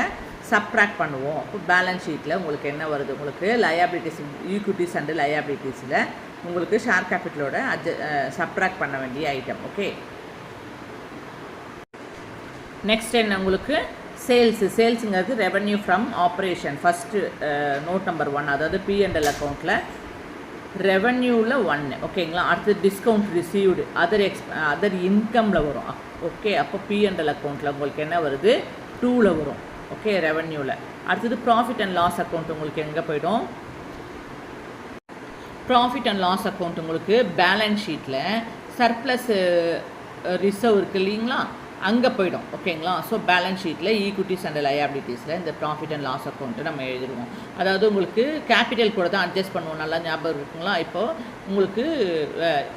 சப்ராக்ட் பண்ணுவோம். அப்போ பேலன்ஸ் ஷீட்டில் உங்களுக்கு என்ன வருது உங்களுக்கு லயபிலிட்டிஸ் ஈக்விட்டிஸ் அண்டு லயபிலிட்டிஸில் உங்களுக்கு ஷேர் கேபிட்டலோட சப்ராக்ட் பண்ண வேண்டிய ஐட்டம். ஓகே, நெக்ஸ்ட் என்ன உங்களுக்கு சேல்ஸுங்கிறது revenue from operation. First note number 1 அதாவது P&L அக்கௌண்ட்டில் ரெவன்யூவில் 1. ஓகேங்களா. அடுத்தது டிஸ்கவுண்ட் ரிசீவ்டு அதர் இன்கமில் வரும். ஓகே, அப்போ P&L அக்கௌண்ட்டில் உங்களுக்கு என்ன வருது 2ல் வரும். ஓகே, ரெவன்யூவில். அடுத்தது ப்ராஃபிட் அண்ட் லாஸ் அக்கௌண்ட் உங்களுக்கு எங்கே போயிடும் ப்ராஃபிட் அண்ட் லாஸ் அக்கௌண்ட் உங்களுக்கு பேலன்ஸ் ஷீட்டில் சர்ப்ளஸ் ரிசர்வ் இருக்குது இல்லைங்களா அங்கே போய்டும். ஓகேங்களா. ஸோ பேலன்ஸ் ஷீட்டில் ஈக்விட்டிஸ் அண்ட் லயபிலிட்டிஸில் இந்த ப்ராஃபிட் அண்ட் லாஸ் அக்கௌண்ட்டு நம்ம எழுதிடுவோம். அதாவது உங்களுக்கு கேபிட்டல் கூட தான் அட்ஜஸ்ட் பண்ணுவோம். நல்லா ஞாபகம் இருக்குங்களா. இப்போது உங்களுக்கு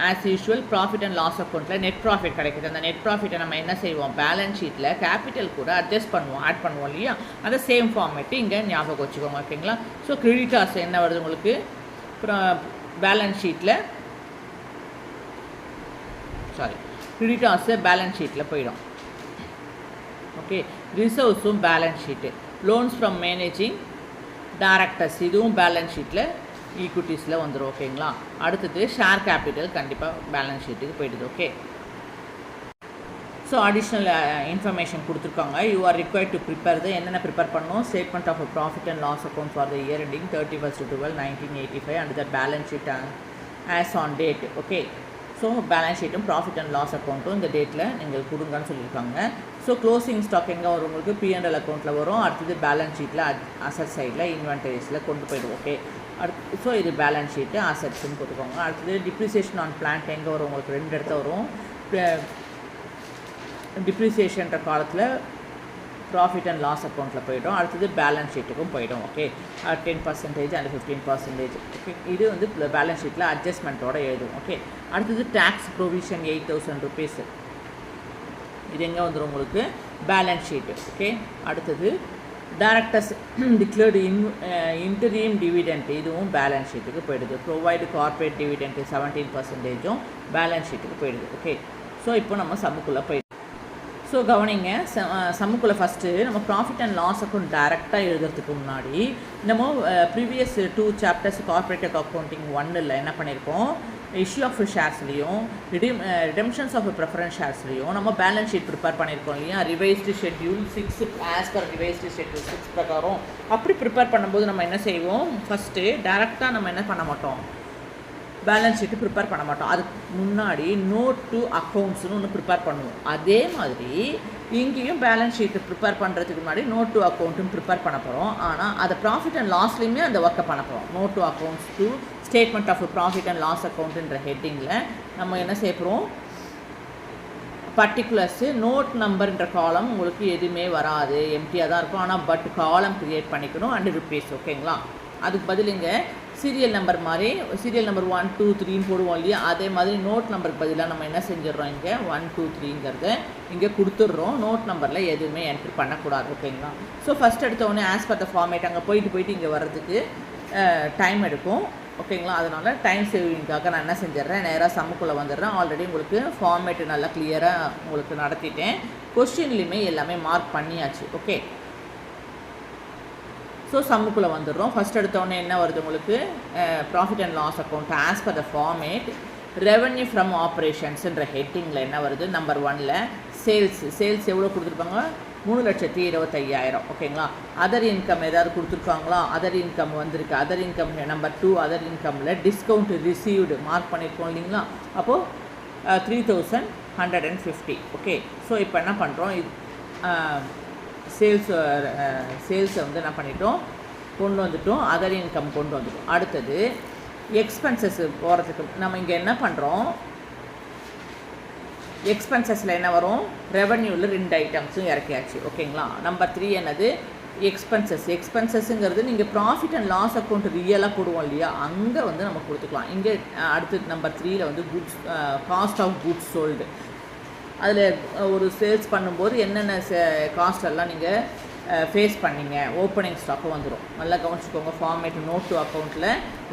as usual profit and loss அக்கௌண்ட்டில் நெட் ப்ராஃபிட் கிடைக்குது. அந்த நெட் ப்ராஃபிட்டை நம்ம என்ன செய்வோம் பேலன்ஸ் ஷீட்டில் கேபிட்டல் கூட அட்ஜஸ்ட் பண்ணுவோம் ஆட் பண்ணுவோம் இல்லையா. அதை சேம் ஃபார்மேட்டு இங்கே ஞாபகம் வச்சுக்கோங்க. ஓகேங்களா. ஸோ கிரெடிட்டார்ஸ் என்ன வருது உங்களுக்கு பேலன்ஸ் ஷீட்டில் கிரெடிட்டார்ஸு பேலன்ஸ் ஷீட்டில் போயிடும். ஓகே, ரிசர்வ்ஸும் balance sheet. Loans from managing directors இதுவும் பேலன்ஸ் ஷீட்டில் ஈக்விட்டிஸில் வந்துடும். ஓகேங்களா. அடுத்தது ஷேர் கேபிட்டல் கண்டிப்பாக பேலன்ஸ் ஷீட்டுக்கு போயிடுது. ஓகே, ஸோ அடிஷ்னல் இன்ஃபர்மேஷன் கொடுத்துருக்காங்க. You are required to prepare என்னென்ன ப்ரிப்பேர் பண்ணணும் statement of profit and loss account for the year ending 31/12/1985 and the balance sheet as on date. Okay, so balance ஷீட்டும் profit and loss அக்கௌண்ட்டும் இந்த டேட்டில் நீங்கள் கொடுங்கன்னு சொல்லியிருக்காங்க. ஸோ க்ளோசிங் ஸ்டாக் எங்கே வரும் உங்களுக்கு P&L அக்கௌண்ட்டில் வரும். அடுத்தது பேலன்ஸ் ஷீட்டில் அசட் சைடில் இன்வென்டரிஸில் கொண்டு போய்டும். ஓகே, ஸோ இது பேலன்ஸ் ஷீட்டு அசட்ஸ்ன்னு போட்டுக்கோங்க. அடுத்தது டிப்ரிசியேஷன் ஆன் பிளான்ட் எங்கே வரும் உங்களுக்கு 2 இடத்துல வரும். டிப்ரிசியேஷன்ற காலத்தில் ப்ராஃபிட் அண்ட் லாஸ் அக்கௌண்ட்டில் போய்டும். அடுத்தது பேலன்ஸ் ஷீட்டுக்கும் போய்டும். Okay, 10% and 15%. ஓகே, இது வந்து பேலன்ஸ் ஷீட்டில் அட்ஜஸ்ட்மெண்ட்டோட எழுதும். ஓகே, அடுத்தது டேக்ஸ் ப்ரொவிஷன் 8,000 rupees இது எங்கே வந்துடும் உங்களுக்கு பேலன்ஸ் ஷீட்டு. ஓகே, அடுத்தது டைரக்டர்ஸ் டிக்ளேர்டு இன்டரீம் டிவிடெண்ட் இதுவும் பேலன்ஸ் ஷீட்டுக்கு போயிடுது. ப்ரொவைடு கார்பரேட் டிவிடெண்ட் 17% பேலன்ஸ் ஷீட்டுக்கு போயிடுது. ஓகே, ஸோ இப்போ நம்ம சம்முக்குள்ளே போயிடுது. ஸோ கவனிங்க, சம்முக்குள்ளே ஃபஸ்ட்டு நம்ம ப்ராஃபிட் அண்ட் லாஸ் அக்கௌண்ட் டைரெக்டாக எழுதுறதுக்கு முன்னாடி நம்ம ப்ரீவியஸ் 2 சாப்டர்ஸ் கார்பரேட் அக்கௌண்டிங் 1ல் என்ன பண்ணியிருக்கோம், இஷ்யூ ஆஃப் ஷேர்ஸ்லையும் ரிடெம்ஷன்ஸ் ஆஃப் ப்ரிஃபரன்ஸ் ஷேர்ஸ்லையும் நம்ம பேலன்ஸ் ஷீட் ப்ரிப்பேர் பண்ணியிருக்கோம் இல்லையா, revised schedule 6 as per revised schedule 6 பிரகாரம். அப்படி ப்ரிப்பேர் பண்ணும்போது நம்ம என்ன செய்வோம், ஃபஸ்ட்டு டைரெக்டாக நம்ம என்ன பண்ண மாட்டோம், பேலன்ஸ் ஷீட்டு ப்ரிப்பேர் பண்ண மாட்டோம். அதுக்கு முன்னாடி நோட் டு அக்கௌண்ட்ஸ்னு ஒன்று ப்ரிப்பேர் பண்ணுவோம். அதே மாதிரி இங்கேயும் பேலன்ஸ் ஷீட்டு ப்ரிப்பேர் பண்ணுறதுக்கு முன்னாடி நோட் டு அக்கௌண்ட்டும் ப்ரிப்பேர் பண்ண போகிறோம். ஆனால் அதை ப்ராஃபிட் அண்ட் லாஸ்லேயுமே அந்த ஒர்க்கை பண்ண போகிறோம். Note to accounts to statement of profit and loss அக்கௌண்ட்டுன்ற ஹெட்டிங்கில் நம்ம என்ன செய்ய போகிறோம், பர்டிகுலர்ஸு நோட் நம்பர்ன்ற காலம் உங்களுக்கு எதுவுமே வராது, எம்டியாக தான் இருக்கும். ஆனால் பட் காலம் க்ரியேட் பண்ணிக்கணும் அண்ட் ருப்பீஸ். ஓகேங்களா, அதுக்கு பதில் இங்கே சீரியல் நம்பர் மாதிரி சீரியல் நம்பர் 1 2 3ன்னு போடுவோம் இல்லையா, அதே மாதிரி நோட் நம்பருக்கு பதிலாக நம்ம என்ன செஞ்சிடறோம், இங்கே 1 2 3ங்கிறத இங்கே கொடுத்துட்றோம். நோட் நம்பரில் எதுவுமே என்ட்ரி பண்ணக்கூடாது. ஓகேங்களா, ஸோ ஃபஸ்ட் எடுத்தோடனே ஆஸ் பர் த ஃபார்மேட் அங்கே போயிட்டு இங்கே வர்றதுக்கு டைம் எடுக்கும். ஓகேங்களா, அதனால் டைம் சேவிங்காக நான் என்ன செஞ்சிடறேன், நேராக சம்முக்குள்ளே வந்துடுறேன். ஆல்ரெடி உங்களுக்கு ஃபார்மேட்டு நல்லா கிளியராக உங்களுக்கு நடத்திட்டேன். கொஸ்டின்லையுமே எல்லாமே மார்க் பண்ணியாச்சு. ஓகே, ஸோ சம்முக்குள்ளே வந்துடுறோம். ஃபஸ்ட் எடுத்தோடனே என்ன வருது உங்களுக்கு, profit and loss account as per the format revenue from ஆப்ரேஷன்ஸுன்ற ஹெட்டிங்கில் என்ன வருது, நம்பர் 1ல் சேல்ஸ் எவ்வளோ கொடுத்துருப்பாங்க, 3,25,000. ஓகேங்களா, அதர் இன்கம் ஏதாவது கொடுத்துருக்காங்களா, அதர் இன்கம் வந்திருக்கு. அதர் இன்கம் நம்பர் 2 அதர் இன்கமில் டிஸ்கவுண்ட் ரிசீவ்டு மார்க் பண்ணியிருக்கோம் இல்லைங்களா, அப்போது 3,150. ஓகே, ஸோ இப்போ என்ன பண்ணுறோம், சேல்ஸை வந்து என்ன பண்ணிட்டோம், கொண்டு வந்துட்டோம். அதர் இன்கம் கொண்டு வந்துட்டோம். அடுத்தது எக்ஸ்பென்சஸ் போகிறதுக்கு நம்ம இங்கே என்ன பண்ணுறோம், எக்ஸ்பென்சஸில் என்ன வரும், ரெவன்யூவில் 2 ஐட்டம்ஸும் இறக்கியாச்சு. ஓகேங்களா, நம்பர் 3 என்னது, எக்ஸ்பென்சஸ்ங்கிறது நீங்கள் ப்ராஃபிட் அண்ட் லாஸ் அக்கௌண்ட் ரியலாக போடுவோம் இல்லையா, அங்கே வந்து நம்ம கொடுத்துக்கலாம். இங்கே அடுத்து நம்பர் 3ல் வந்து goods cost of goods sold, அதில் ஒரு சேல்ஸ் பண்ணும்போது என்னென்ன காஸ்ட் எல்லாம் நீங்கள் ஃபேஸ் பண்ணிங்க, ஓப்பனிங் ஸ்டாக்கு வந்துடும். நல்லா கவனிச்சுக்கோங்க. ஃபார்மேட் நோட் டு அக்கௌண்ட்டில்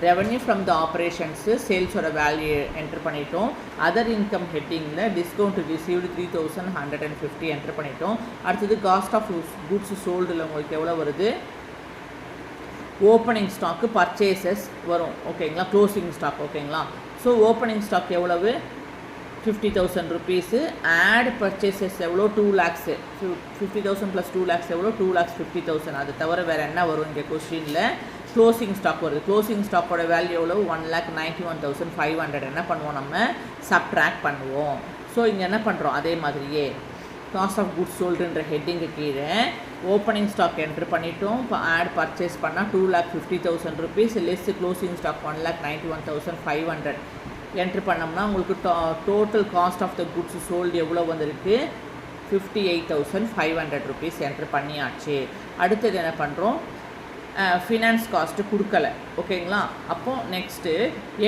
ரெவன்யூ ஃப்ரம் த ஆப்ரேஷன்ஸு சேல்ஸோட வேல்யூ என்ட்ரு பண்ணிட்டோம். அதர் இன்கம் ஹெட்டிங்கில் டிஸ்கவுண்ட் ரிசீவ்டு 3,150 என்ட்ரு பண்ணிட்டோம். அடுத்தது காஸ்ட் ஆஃப் குட்ஸ் சோல்டில் உங்களுக்கு எவ்வளோ வருது, ஓப்பனிங் ஸ்டாக்கு பர்ச்சேசஸ் வரும். ஓகேங்களா, க்ளோசிங் ஸ்டாக். ஓகேங்களா, ஸோ ஓப்பனிங் ஸ்டாக் எவ்வளவு, 50,000 ருபீஸு. ஆட் பர்ச்சேசஸ் எவ்வளோ, 2 lakhs. 50,000 + 2 lakhs எவ்வளோ, 2,50,000. அது தவிர வேறு என்ன வரும் இங்கே கொஸ்டினில், க்ளோசிங் ஸ்டாக் வருது. க்ளோசிங் ஸ்டாக்கோட வேல்யூ எவ்வளோ, 1,91,500. என்ன பண்ணுவோம், நம்ம சப்ட்ராக்ட் பண்ணுவோம். ஸோ இங்கே என்ன பண்ணுறோம், அதே மாதிரியே காஸ்ட் ஆஃப் குட்ஸ் சோல்டுன்ற ஹெட்டிங்கு கீழே ஓப்பனிங் ஸ்டாக் என்ட்ரு பண்ணிட்டோம். இப்போ ஆட் பர்ச்சேஸ் பண்ணால் 2,50,000 rupees less closing stock 1,91,500 entry பண்ணோம்னா உங்களுக்கு total cost of the goods sold எவ்வளோ வந்திருக்கு, 58,500 ருபீஸ் என்ட்ரு பண்ணியாச்சு. அடுத்தது என்ன பண்ணுறோம், ஃபினான்ஸ் காஸ்ட்டு கொடுக்கல. ஓகேங்களா, அப்போது next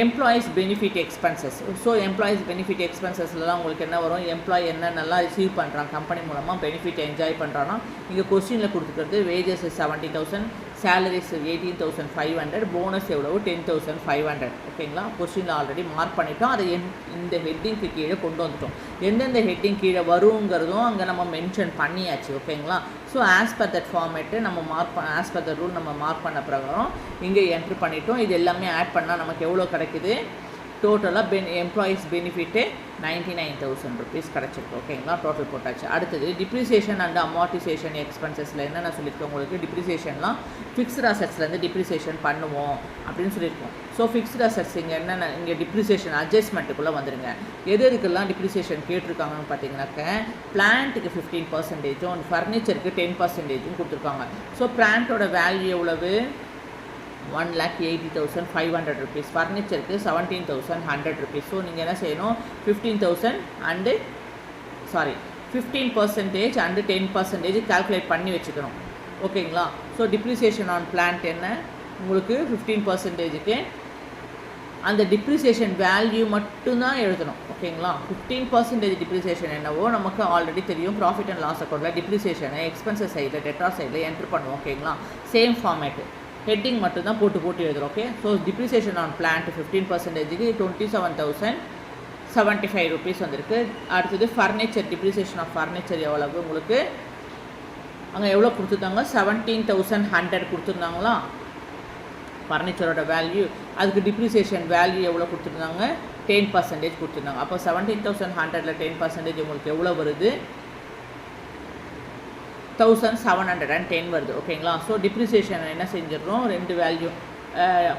employees benefit expenses. So employees benefit எக்ஸ்பென்சஸ்லாம் உங்களுக்கு என்ன வரும், எம்ப்ளாயி என்ன நல்லா ரிசீவ் பண்ணுறான் கம்பெனி மூலமாக, பெனிஃபிட் என்ஜாய் பண்ணுறான்னா இங்கே கொஸ்டினில் கொடுத்துக்கிறது வேஜஸ் 70,000, சேலரிஸ் 18,500, போனஸ் எவ்வளவு 10,500. ஓகேங்களா, கொஸ்டினில் ஆல்ரெடி மார்க் பண்ணிட்டோம். அதை இந்த ஹெட்டிங்க்கு கீழே கொண்டு வந்துட்டோம். எந்தெந்த ஹெட்டிங் கீழே வருங்கிறதும் அங்கே நம்ம மென்ஷன் பண்ணியாச்சு. ஓகேங்களா, so as per that format நம்ம ஆஸ் பர் த ரூல் நம்ம மார்க் பண்ண பிரகாரம் இங்கே என்ட்ரு பண்ணிட்டோம். இது எல்லாமே ஆட் பண்ணால் நமக்கு எவ்வளோ கிடைக்குது, டோட்டலாக எம்ப்ளாயீஸ் பெனிஃபிட்டு 99,000 ருபீஸ் கிடச்சிருக்கு. ஓகேங்களா, டோட்டல் போட்டாச்சு. அடுத்தது டிப்ரிசியேஷன் அண்ட் அமார்டிசேஷன் எக்ஸ்பென்சஸில் என்னென்ன சொல்லியிருக்கோம் உங்களுக்கு, டிப்ரிசியேஷன்லாம் ஃபிக்ஸ்டு அசட்ஸ்லேருந்து டிப்ரிசியேஷன் பண்ணுவோம் அப்படின்னு சொல்லியிருக்கோம். ஸோ ஃபிக்ஸ்டு அசட்ஸ் இங்கே என்னென்ன, இங்கே டிப்ரிசியேஷன் அட்ஜஸ்ட்மெண்ட்டுக்குள்ளே வந்துடுங்க. எதுக்கெல்லாம் டிப்ரிசியேஷன் கேட்டிருக்காங்கன்னு பார்த்தீங்கன்னாக்க, பிளான்ட்டுக்கு 15%, ஃபர்னிச்சருக்கு 10% கொடுத்துருக்காங்க. ஸோ பிளான்ட்டோட வேல்யூ எவ்வளவு, 1,80,500 ருபீஸ். ஃபர்னிச்சருக்கு 17,100 ருபீஸ். ஸோ நீங்கள் என்ன செய்யணும், 15% அண்டு 15% அண்டு 10% கால்குலேட் பண்ணி வச்சுக்கணும். ஓகேங்களா, ஸோ டிப்ரிசியேஷன் ஆன் பிளான்ட் என்ன உங்களுக்கு 15%க்கு அந்த டிப்ரிசியேஷன் வேல்யூ மட்டும்தான் எழுதணும். ஓகேங்களா, 15% டிப்ரிசியேஷன் என்னவோ நமக்கு ஆல்ரெடி தெரியும். ப்ராஃபிட் அண்ட் லாஸ் அக்கௌண்ட்டில் டிப்ரிசியேஷனை எக்ஸ்பென்சஸ் சைடில் டெட்ரா சைடில் என்ட்ரு பண்ணுவோம். ஓகேங்களா, சேம் ஃபார்மேட்டு ஹெட்டிங் மட்டும் தான் போட்டு எழுதுகிறோம். Okay, so depreciation on plant 15%க்கு 27,000 75 rupees வந்திருக்கு. அடுத்தது ஃபர்னிச்சர், டிப்ரிசியேஷன் ஆஃப் ஃபர்னிச்சர் எவ்வளவு உங்களுக்கு அங்கே எவ்வளோ கொடுத்துருந்தாங்க, 17,100 கொடுத்துருந்தாங்களா ஃபர்னிச்சரோட வேல்யூ. அதுக்கு டிப்ரிசியேஷன் வேல்யூ எவ்வளோ கொடுத்துருந்தாங்க, 10% கொடுத்துருந்தாங்க. அப்போ 17,100ல் 10% உங்களுக்கு எவ்வளோ வருது, 1710 வருது. ஓகேங்களா. ஸோ டிப்ரிசியேஷன் என்ன செஞ்சிடறோம், ரெண்டு வேல்யூ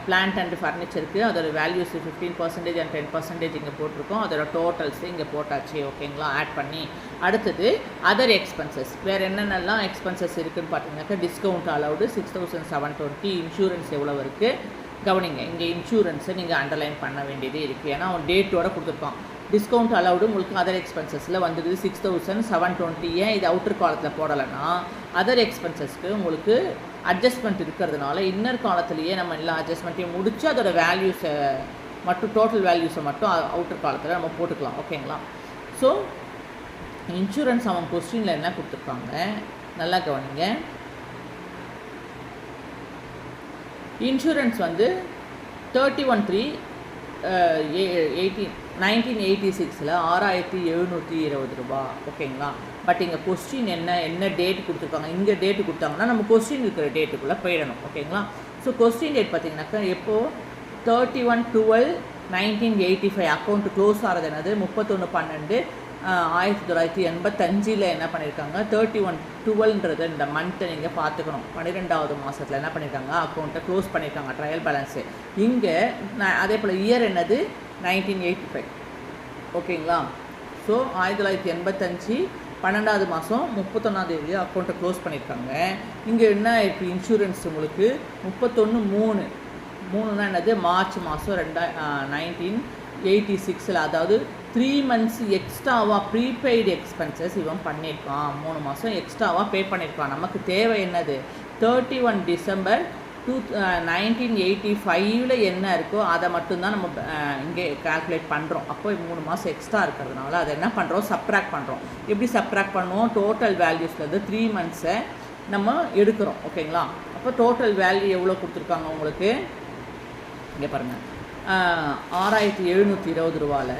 பிளான்ட் அண்ட் ஃபர்னிச்சருக்கு அதோட வேல்யூஸ் 15% அண்ட் 10% இங்கே போட்டிருக்கோம். அதோட டோட்டல்ஸ் இங்கே போட்டாச்சு. ஓகேங்களா, ஆட் பண்ணி. அடுத்தது அதர் எக்ஸ்பென்சஸ், வேறு என்னென்னலாம் எக்ஸ்பென்சஸ் இருக்குதுன்னு பார்த்தீங்கன்னாக்கா டிஸ்கவுண்ட் அலவுடு 6,720. இன்சூரன்ஸ் எவ்வளோ இருக்குது கவனிங்க. இங்கே இன்சூரன்ஸை நீங்கள் அண்டர்லைன் பண்ண வேண்டியது இருக்குது, ஏன்னா அவன் டேட்டோட கொடுத்துருக்கான். டிஸ்கவுண்ட் அலவுடு உங்களுக்கு அதர் எக்ஸ்பென்சஸில் வந்துடுது 6,720. ஏன் இது அவுட்டர் காலத்தில் போடலைன்னா அதர் எக்ஸ்பென்சஸ்க்கு உங்களுக்கு அட்ஜஸ்ட்மெண்ட் இருக்கிறதுனால இன்னர் காலத்துலேயே நம்ம எல்லா அட்ஜஸ்ட்மெண்ட்டையும் முடித்து அதோட வேல்யூஸை மட்டும், டோட்டல் வேல்யூஸை மட்டும் அவுட்டர் காலத்தில் நம்ம போட்டுக்கலாம். ஓகேங்களா. ஸோ இன்சூரன்ஸ் அவன் கொஸ்டினில் என்ன கொடுத்துருக்காங்க நல்லா கவனிங்க. இன்சூரன்ஸ் வந்து 1986ல் 6,720 ரூபா. ஓகேங்களா. பட் இங்கே கொஸ்டின் என்ன டேட் கொடுத்துருக்காங்க, இங்கே டேட்டு கொடுத்தாங்கன்னா நம்ம கொஸ்டின் இருக்கிற டேட்டுக்குள்ளே போயிடணும். ஓகேங்களா. ஸோ கொஸ்டின் டேட் பார்த்தீங்கன்னாக்கா எப்போது 31/12/1985 அக்கௌண்ட் க்ளோஸ் ஆகிறது என்னது 31/12/1985 என்ன பண்ணியிருக்காங்க, 31/12 இந்த மந்த்தை நீங்கள் பார்த்துக்கணும். 12வது மாதத்தில் என்ன பண்ணியிருக்காங்க, அக்கௌண்ட்டை க்ளோஸ் பண்ணியிருக்காங்க, ட்ரையல் பேலன்ஸு. இங்கே அதே போல் இயர் என்னது 1985. ஓகேங்களா. ஸோ 1985 12வது மாதம் 31 அக்கௌண்ட்டை க்ளோஸ் பண்ணியிருக்காங்க. இங்கே என்ன இருக்குது, இன்சூரன்ஸ் உங்களுக்கு 31/3 என்னது மார்ச் மாதம் 1986. அதாவது 3 months எக்ஸ்ட்ராவாக ப்ரீபெய்டு எக்ஸ்பென்சஸ் இவன் பண்ணியிருக்கான். 3 மாதம் எக்ஸ்ட்ராவாக பே பண்ணியிருக்கான். நமக்கு தேவை என்னது 31 டிசம்பர் 1985 என்ன இருக்கோ அதை மட்டும்தான் நம்ம இங்கே கால்குலேட் பண்ணுறோம். அப்போ 3 மாதம் எக்ஸ்ட்ரா இருக்கிறதுனால அதை என்ன பண்ணுறோம், சப்ராக்ட் பண்ணுறோம். எப்படி சப்ராக்ட் பண்ணுவோம், டோட்டல் வேல்யூஸ்லேருந்து 3 months நம்ம எடுக்கிறோம். ஓகேங்களா. அப்போ டோட்டல் வேல்யூ எவ்வளோ கொடுத்துருக்காங்க உங்களுக்கு இங்கே பாருங்கள், 6,720 ரூபாவில்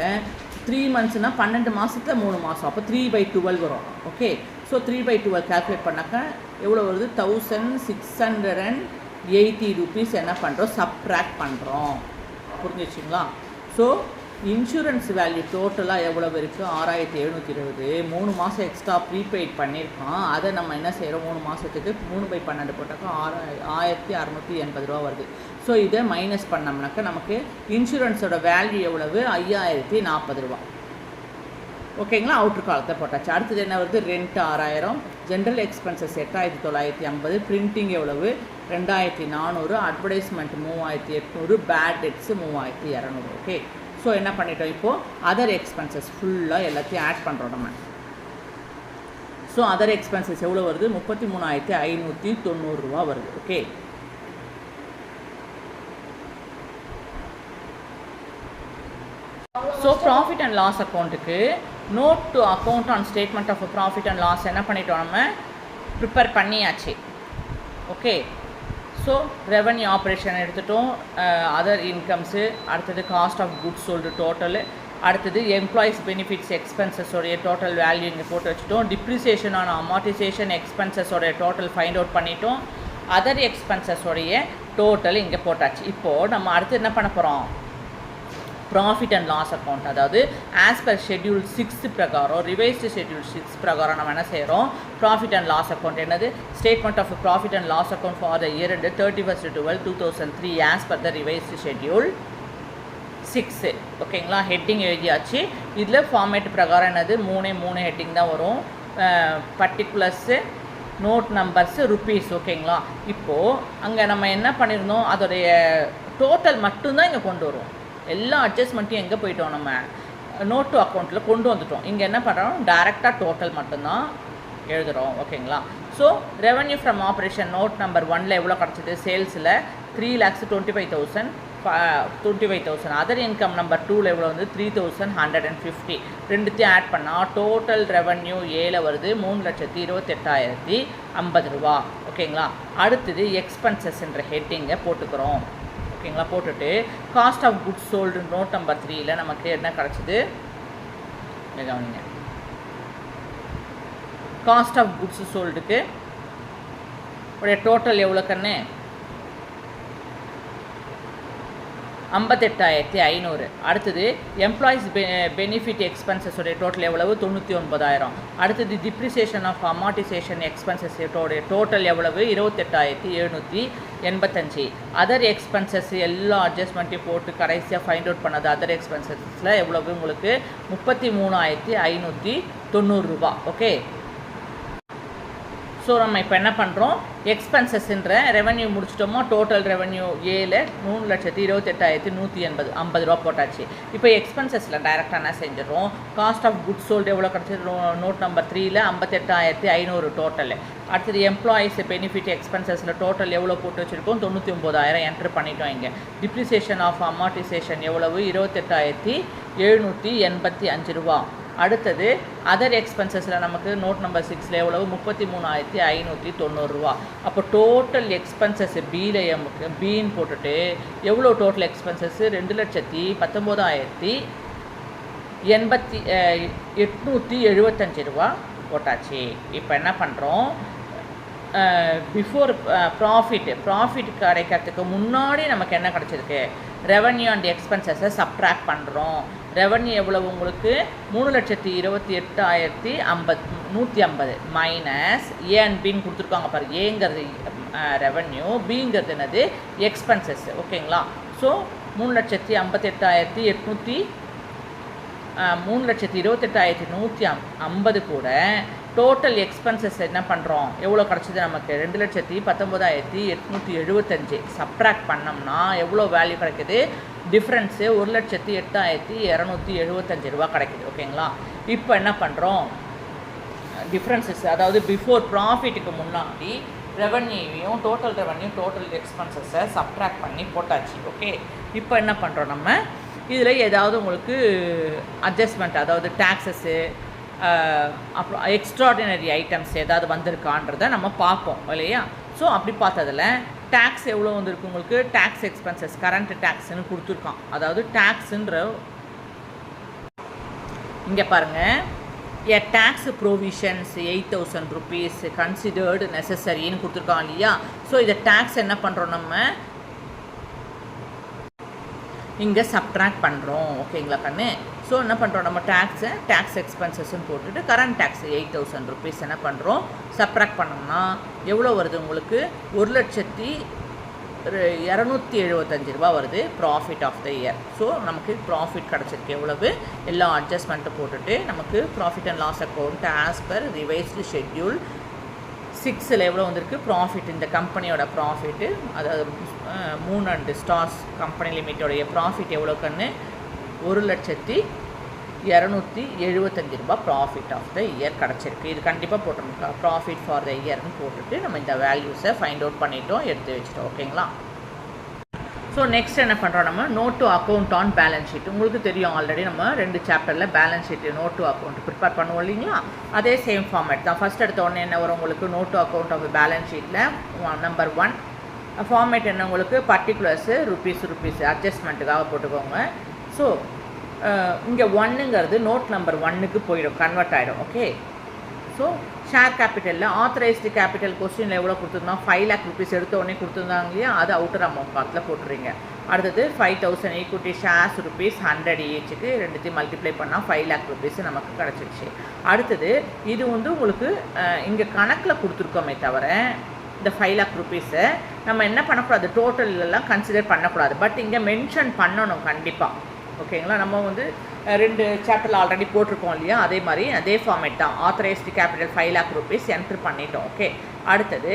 3 monthsனால் 12 மாதத்தில் 3 மாதம், அப்போ 3/12 வரும். ஓகே. ஸோ 3/12 கால்குலேட் பண்ணாக்கா எவ்வளோ வருது, 1,680 rupees என்ன பண்ணுறோம், சப்ராக்ட் பண்ணுறோம். புரிஞ்சிச்சிங்களா. ஸோ இன்சூரன்ஸ் வேல்யூ டோட்டலாக எவ்வளோ இருக்குது, 6,720. 3 மாதம் எக்ஸ்ட்ரா ப்ரீபெய்ட் பண்ணியிருக்கான். அதை நம்ம என்ன செய்கிறோம், 3 மாதத்துக்கு 3/12 போட்டாக்கா 1,680 ரூபா வருது. ஸோ இதை மைனஸ் பண்ணோம்னாக்கா நமக்கு இன்சூரன்ஸோட வேல்யூ எவ்வளவு, 5,040 ரூபா. ஓகேங்களா. அவுட்ரு காலத்தை போட்டாச்சு. அடுத்தது என்ன வருது, ரெண்ட் 6,000, ஜென்ரல் எக்ஸ்பென்சஸ் 8,950, பிரிண்டிங் எவ்வளவு 2,400, அட்வர்டைஸ்மெண்ட் 3,800, பேட் டெட்ஸு 3,200. ஓகே. ஸோ என்ன பண்ணிட்டோம், இப்போது அதர் எக்ஸ்பென்சஸ் ஃபுல்லாக எல்லாத்தையும் ஆட் பண்ணுறோம் நம்ம. ஸோ அதர் எக்ஸ்பென்சஸ் எவ்வளோ வருது, 33,590 ரூபா வருது. Okay. So profit and loss அக்கௌண்ட்டுக்கு note to account on statement of profit and loss என்ன பண்ணிட்டோம், நம்ம ப்ரிப்பேர் பண்ணியாச்சு. ஓகே. ஸோ ரெவன்யூ ஆப்ரேஷன் எடுத்துட்டோம், அதர் இன்கம்ஸு, அடுத்தது cost of goods sold total, அடுத்தது எம்ப்ளாயிஸ் பெனிஃபிட்ஸ் எக்ஸ்பென்சஸோடைய டோட்டல் வேல்யூ இங்கே போட்டு வச்சுட்டோம். டிப்ரிசியேஷன் ஆன் அமார்டைசேஷன் எக்ஸ்பென்சஸோடைய டோட்டல் ஃபைண்ட் அவுட் பண்ணிட்டோம். அதர் எக்ஸ்பென்சஸோடைய டோட்டல் இங்கே போட்டாச்சு. இப்போது நம்ம அடுத்து என்ன பண்ண போகிறோம், ப்ராஃபிட் அண்ட் லாஸ் அக்கௌண்ட், அதாவது ஆஸ் பர் ஷெட்யூல் 6 பிரகாரம், ரிவைஸ்டு ஷெட்யூல் 6 பிரகாரம் நம்ம என்ன செய்கிறோம், ப்ராஃபிட் அண்ட் லாஸ் அக்கௌண்ட் என்னது, statement of profit and loss account for the year end 31/12/2003 as per the revised schedule 6. ஓகேங்களா. ஹெட்டிங் எழுதியாச்சு. இதில் ஃபார்மேட் பிரகாரம் என்னது, 3 ஹெட்டிங் தான் வரும், பர்டிகுலர்ஸு, நோட் நம்பர்ஸு, ருப்பீஸ். ஓகேங்களா. இப்போது அங்கே நம்ம என்ன பண்ணியிருந்தோம், அதோடைய டோட்டல் மட்டும்தான் இங்கே கொண்டு வரும். எல்லா அட்ஜஸ்ட்மெண்ட்டையும் எங்கே போயிட்டோம், நம்ம நோட் டு அக்கௌண்ட்டில் கொண்டு வந்துட்டோம். இங்கே என்ன பண்ணுறோம், டைரெக்டாக டோட்டல் மட்டும்தான் எழுதுகிறோம். ஓகேங்களா. So revenue from operation note number 1ல் எவ்வளோ கிடச்சிது, சேல்ஸில் 3,25,000. அதர் இன்கம் நம்பர் 2ல் எவ்வளோ வந்து 3,150. ரெண்டுத்தையும் ஆட் பண்ணால் டோட்டல் ரெவன்யூ 7 வருது, 3,28,050 ரூபா. ஓகேங்களா. அடுத்தது எக்ஸ்பென்சஸ்ன்ற ஹெட்டிங்கை போட்டுக்கிறோம். ஓகேங்களா. போட்டுட்டு cost of goods sold note number 3ல் நமக்கு என்ன கிடச்சிது கவனிங்க. காஸ்ட் ஆஃப் குட்ஸ் சோல்டுக்கு உடைய டோட்டல் எவ்வளோ கண்ணு 58,500. அடுத்தது எம்ப்ளாயிஸ் பெனிஃபிட் எக்ஸ்பென்சஸோடைய டோட்டல் எவ்வளவு 99,000. அடுத்தது டிப்ரிசியேஷன் ஆஃப் அமார்டைசேஷன் எக்ஸ்பென்சஸோடைய டோட்டல் எவ்வளவு 28,785. அதர் எக்ஸ்பென்சஸ் எல்லா அட்ஜஸ்ட்மெண்ட்டையும் போட்டு கடைசியாக ஃபைண்ட் அவுட் பண்ணது அதர் எக்ஸ்பென்சஸில் எவ்வளவு உங்களுக்கு 33,590 ரூபா. ஓகே. ஸோ நம்ம இப்போ என்ன பண்ணுறோம், எக்ஸ்பென்சஸ்ன்ற ரெவன்யூ முடிச்சிட்டோமோ. டோட்டல் ரெவன்யூ ஏல 3,28,180 ரூபா போட்டாச்சு. இப்போ எக்ஸ்பென்சஸில் டைரெக்டாக என்ன செஞ்சிடறோம், காஸ்ட் ஆஃப் குட்ஸ் சோல்டு எவ்வளோ கிடச்சிது நோட் நம்பர் 3ல் 58,500 டோட்டல். அடுத்தது எம்ப்ளாயிஸ் பெனிஃபிட் எக்ஸ்பென்சஸில் டோட்டல் எவ்வளோ போட்டு வச்சுருக்கோம் 99,000 என்ட்ரு பண்ணிட்டோம். இங்கே டிப்ரிசியேஷன் ஆஃப் அமார்டைசேஷன் எவ்வளவு 28,785 ரூபா. அடுத்தது அதர் எக்ஸ்பென்சஸில் நமக்கு நோட் நம்பர் 6ல் எவ்வளவு 33,590 ரூபா. அப்போ டோட்டல் எக்ஸ்பென்சஸ் பீன்னு போட்டுட்டு எவ்வளோ டோட்டல் எக்ஸ்பென்சஸ் 2,19,875 ரூபா போட்டாச்சு. இப்போ என்ன பண்ணுறோம், பிஃபோர் ப்ராஃபிட் கிடைக்கிறதுக்கு முன்னாடி நமக்கு என்ன கிடச்சிருக்கு, ரெவன்யூ அண்ட் எக்ஸ்பென்சஸை சப்ட்ராக்ட் பண்ணுறோம். ரெவன்யூ எவ்வளவு உங்களுக்கு 3,28,150 மைனஸ் ஏ அண்ட் பின்னு கொடுத்துருக்காங்க பாரு. ஏங்கிறது ரெவன்யூ, பிங்கிறது என்னது எக்ஸ்பென்சஸ். ஓகேங்களா. ஸோ 3,28,150 கூட டோட்டல் எக்ஸ்பென்சஸ் என்ன பண்ணுறோம், எவ்வளோ கிடச்சிது நமக்கு 2,19,875. சப்ட்ராக்ட் பண்ணோம்னா எவ்வளோ வேல்யூ கிடைக்கிது, டிஃப்ரென்ஸு 1,08,275 ரூபா கிடைக்கிது. ஓகேங்களா. இப்போ என்ன பண்ணுறோம், டிஃப்ரென்சஸ் அதாவது பிஃபோர் ப்ராஃபிட்டுக்கு முன்னாடி ரெவன்யூவையும் டோட்டல் எக்ஸ்பென்சஸை சப்ட்ராக்ட் பண்ணி போட்டாச்சு. ஓகே. இப்போ என்ன பண்ணுறோம், நம்ம இதில் ஏதாவது உங்களுக்கு அட்ஜஸ்ட்மெண்ட் அதாவது டேக்ஸஸ்ஸு அப்புறம் எக்ஸ்ட்ராடினரி ஐட்டம்ஸ் ஏதாவது வந்திருக்கான்றதை நம்ம பார்ப்போம் இல்லையா. ஸோ அப்படி பார்த்ததில் டேக்ஸ் எவ்வளோ வந்திருக்கு உங்களுக்கு, டேக்ஸ் எக்ஸ்பென்சஸ் கரண்ட் டேக்ஸ்ன்னு கொடுத்துருக்கான். அதாவது டேக்ஸுன்ற இங்கே பாருங்கள், ஏ டேக்ஸ் ப்ரொவிஷன்ஸ் 8,000 rupees கன்சிடர்டு நெசசரின்னு கொடுத்துருக்கான் இல்லையா. ஸோ இதை டேக்ஸ் என்ன பண்ணுறோம், நம்ம இங்கே சப்ட்ராக்ட் பண்ணுறோம். ஓகேங்களா கண்ணு. ஸோ என்ன பண்ணுறோம், நம்ம டேக்ஸ் எக்ஸ்பென்சஸ்ன்னு போட்டுட்டு கரண்ட் டேக்ஸ் 8,000 rupees என்ன பண்ணுறோம், சப்ட்ராக்ட் பண்ணோம்னா எவ்வளோ வருது உங்களுக்கு 1,275 ரூபா வருது profit of the year. So நமக்கு ப்ராஃபிட் கிடச்சிருக்கு எவ்வளவு, எல்லா அட்ஜஸ்ட்மெண்ட்டு போட்டுட்டு நமக்கு profit and loss account as per revised schedule 6ல் எவ்வளோ வந்திருக்கு ப்ராஃபிட். இந்த கம்பெனியோட ப்ராஃபிட்டு அதாவது மூன் அண்ட் ஸ்டார்ஸ் கம்பெனி லிமிட்டோடைய ப்ராஃபிட் எவ்வளோ கண்ணு 1,275 ரூபா ப்ராஃபிட் ஆஃப் த இயர் கிடச்சிருக்கு. இது கண்டிப்பாக போட்டோம், ப்ராஃபிட் ஃபார் த இயர்னு போட்டுட்டு நம்ம இந்த வேல்யூஸை ஃபைண்ட் அவுட் பண்ணிட்டோம், எடுத்து வச்சுட்டோம். ஓகேங்களா. ஸோ நெக்ஸ்ட் என்ன பண்ணுறோம், நம்ம note to account on balance sheet. உங்களுக்கு தெரியும் ஆல்ரெடி நம்ம 2 சாப்டரில் balance sheet note to account prepare பண்ணுவோம் இல்லைங்களா. அதே சேம் ஃபார்மேட் தான். ஃபஸ்ட் எடுத்த உடனே என்ன வரும் உங்களுக்கு, note to account of balance ஷீட்டில் நம்பர் 1 ஃபார்மேட் என்ன உங்களுக்கு, பர்டிகுலர்ஸு ருப்பீஸ் அட்ஜஸ்ட்மெண்ட்டுக்காக போட்டுக்கோங்க. ஸோ இங்கே 1ங்கிறது நோட் நம்பர் 1க்கு போயிடும், கன்வெர்ட் ஆகிடும். ஓகே. ஸோ ஷேர் கேபிட்டலில் ஆத்தரைஸ்டு கேபிட்டல் கொஸ்டினில் எவ்வளோ கொடுத்துருந்தோம் 5 lakh rupees எடுத்த உடனே கொடுத்துருந்தாங்க இல்லையா, அது அவுட்டர் அமௌண்ட் பார்ட்டில் போட்டுறீங்க. அடுத்தது 5,000 ஈக்விட்டி ஷேர்ஸ் ₹100 ஈச்சுக்கு ரெண்டுத்தையும் மல்டிப்ளை பண்ணால் 5 lakh rupees நமக்கு கிடச்சிருச்சு. அடுத்தது இது உங்களுக்கு இங்கே கணக்கில் கொடுத்துருக்கோமே தவிர இந்த 5 lakh rupees நம்ம என்ன பண்ணக்கூடாது, டோட்டல்லாம் கன்சிடர் பண்ணக்கூடாது. பட் இங்கே மென்ஷன் பண்ணணும் கண்டிப்பாக. ஓகேங்களா. நம்ம 2 சாப்டரில் ஆல்ரெடி போட்டிருக்கோம் இல்லையா, அதே மாதிரி அதே ஃபார்மேட் தான். Authorised capital 5 lakh rupees entry பண்ணிட்டோம். ஓகே. அடுத்தது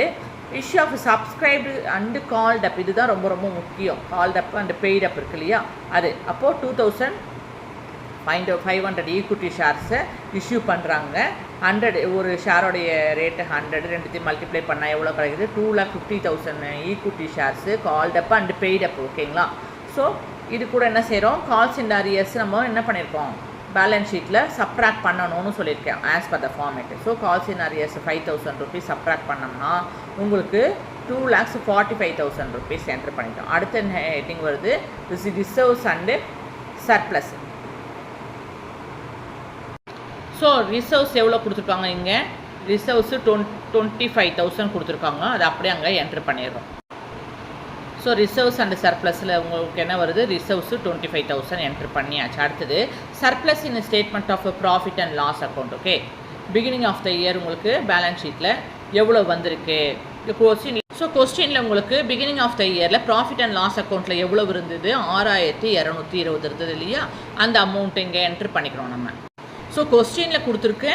issue of subscribed and called up, இதுதான் ரொம்ப ரொம்ப முக்கியம். Called up and paid up இருக்கு இல்லையா, அது அப்போது 2,500 ஈக்விட்டி ஷேர்ஸை இஷ்யூ பண்ணுறாங்க. 100 ஒரு ஷேரோடைய ரேட்டு 100, ரெண்டுத்தையும் மல்டிப்ளை பண்ணால் எவ்வளோ கிடைக்குது 2,50,000 equity shares called up and paid அப். ஓகேங்களா. ஸோ இது கூட என்ன செய்கிறோம், கால்ஸ் அண்ட் அரியர்ஸ் நம்ம என்ன பண்ணியிருக்கோம், பேலன்ஸ் ஷீட்டில் சப்ட்ராக்ட் பண்ணணும்னு சொல்லியிருக்கேன் as per the format. So calls and arrears 5,000 rupees subtract பண்ணோம்னா உங்களுக்கு 2,45,000 rupees என்ட்ரு பண்ணிட்டோம். அடுத்த ஹெட்டிங் வருது reserves and surplus. So reserves எவ்வளோ கொடுத்துருக்காங்க, இங்கே ரிசர்வ்ஸு 25,000 கொடுத்துருக்காங்க. அது அப்படியே அங்கே என்ட்ரு பண்ணிடுறோம். ஸோ ரிசர்வ்ஸ் அண்ட் சர்ப்ளஸில் உங்களுக்கு என்ன வருது, ரிசர்வ்ஸு 25,000 என்ட்ரு பண்ணியாச்சு. அடுத்தது surplus in statement of profit and loss account. Okay, beginning of the year உங்களுக்கு பேலன்ஸ் ஷீட்டில் எவ்வளோ வந்திருக்கு கொஸ்டின். ஸோ கொஸ்டினில் உங்களுக்கு பிகினிங் ஆஃப் த இயரில் ப்ராஃபிட் அண்ட் லாஸ் அக்கௌண்ட்டில் எவ்வளோ இருந்தது, 6,220 இருந்தது இல்லையா, அந்த அமௌண்ட்டை இங்கே என்ட்ரு பண்ணிக்கிறோம் நம்ம. ஸோ கொஸ்டினில் கொடுத்துருக்க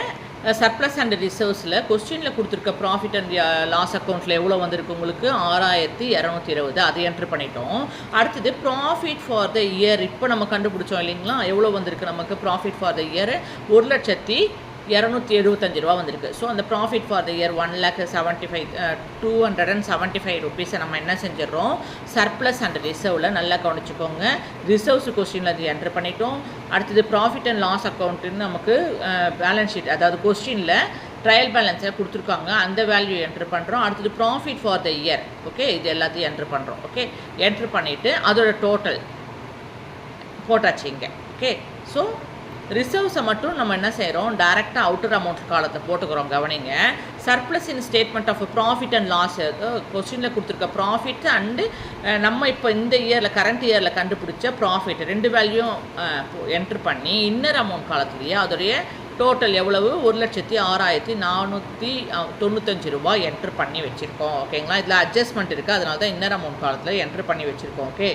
சர்ப்ளஸ் அண்ட் ரிசர்வ்ஸில் கொஸ்டினில் கொடுத்துருக்க ப்ராஃபிட் அண்ட் லாஸ் அக்கௌண்ட்டில் எவ்வளோ வந்திருக்கு உங்களுக்கு, 6,220, அதை என்ட்ரு பண்ணிட்டோம். அடுத்தது ப்ராஃபிட் ஃபார் த இயர் இப்போ நம்ம கண்டுபிடிச்சோம் இல்லைங்களா, எவ்வளோ வந்திருக்கு நமக்கு ப்ராஃபிட் ஃபார் த இயர் 1,275 ரூபா வந்திருக்கு. ஸோ அந்த ப்ராஃபிட் ஃபார் த இயர் 275 ருபீஸை நம்ம என்ன செஞ்சிடறோம், சர்ப்ளஸ் அண்ட் ரிசர்வில் நல்லா கவனிச்சுக்கோங்க. ரிசர்வ்ஸ் கொஸ்டினில் அது என்ட்ரு பண்ணிட்டோம். அடுத்தது ப்ராஃபிட் அண்ட் லாஸ் அக்கௌண்ட்டுன்னு நமக்கு பேலன்ஸ் ஷீட், அதாவது கொஸ்டினில் ட்ரையல் பேலன்ஸை கொடுத்துருக்காங்க, அந்த வேல்யூ என்ட்ரு பண்ணுறோம். அடுத்தது profit for the year. Okay, இது எல்லாத்தையும் என்ட்ரு பண்ணுறோம். ஓகே, என்ட்ரு பண்ணிவிட்டு அதோட டோட்டல் போட்டாச்சு இங்கே. ஓகே, ஸோ ரிசர்வ்ஸை மட்டும் நம்ம என்ன செய்கிறோம், டைரெக்டாக அவுட்டர் அமௌண்ட் காலத்தை போட்டுக்கிறோம். கவனிங்க, surplus in statement of profit and loss கொஸ்டினில் கொடுத்துருக்க ப்ராஃபிட் அண்டு நம்ம இப்போ இந்த இயரில் கரண்ட் இயரில் கண்டுபிடிச்ச ப்ராஃபிட் ரெண்டு வேல்யூயும் என்ட்ரு பண்ணி இன்னர் அமௌண்ட் காலத்துலேயே அதோடைய டோட்டல் எவ்வளவு, 1,04,495 ரூபா என்ட்ரு பண்ணி வச்சுருக்கோம். ஓகேங்களா, இதில் அட்ஜஸ்ட்மெண்ட் இருக்குது, அதனால தான் இன்னர் அமௌண்ட் காலத்தில் என்ட்ரு பண்ணி வச்சுருக்கோம். ஓகே,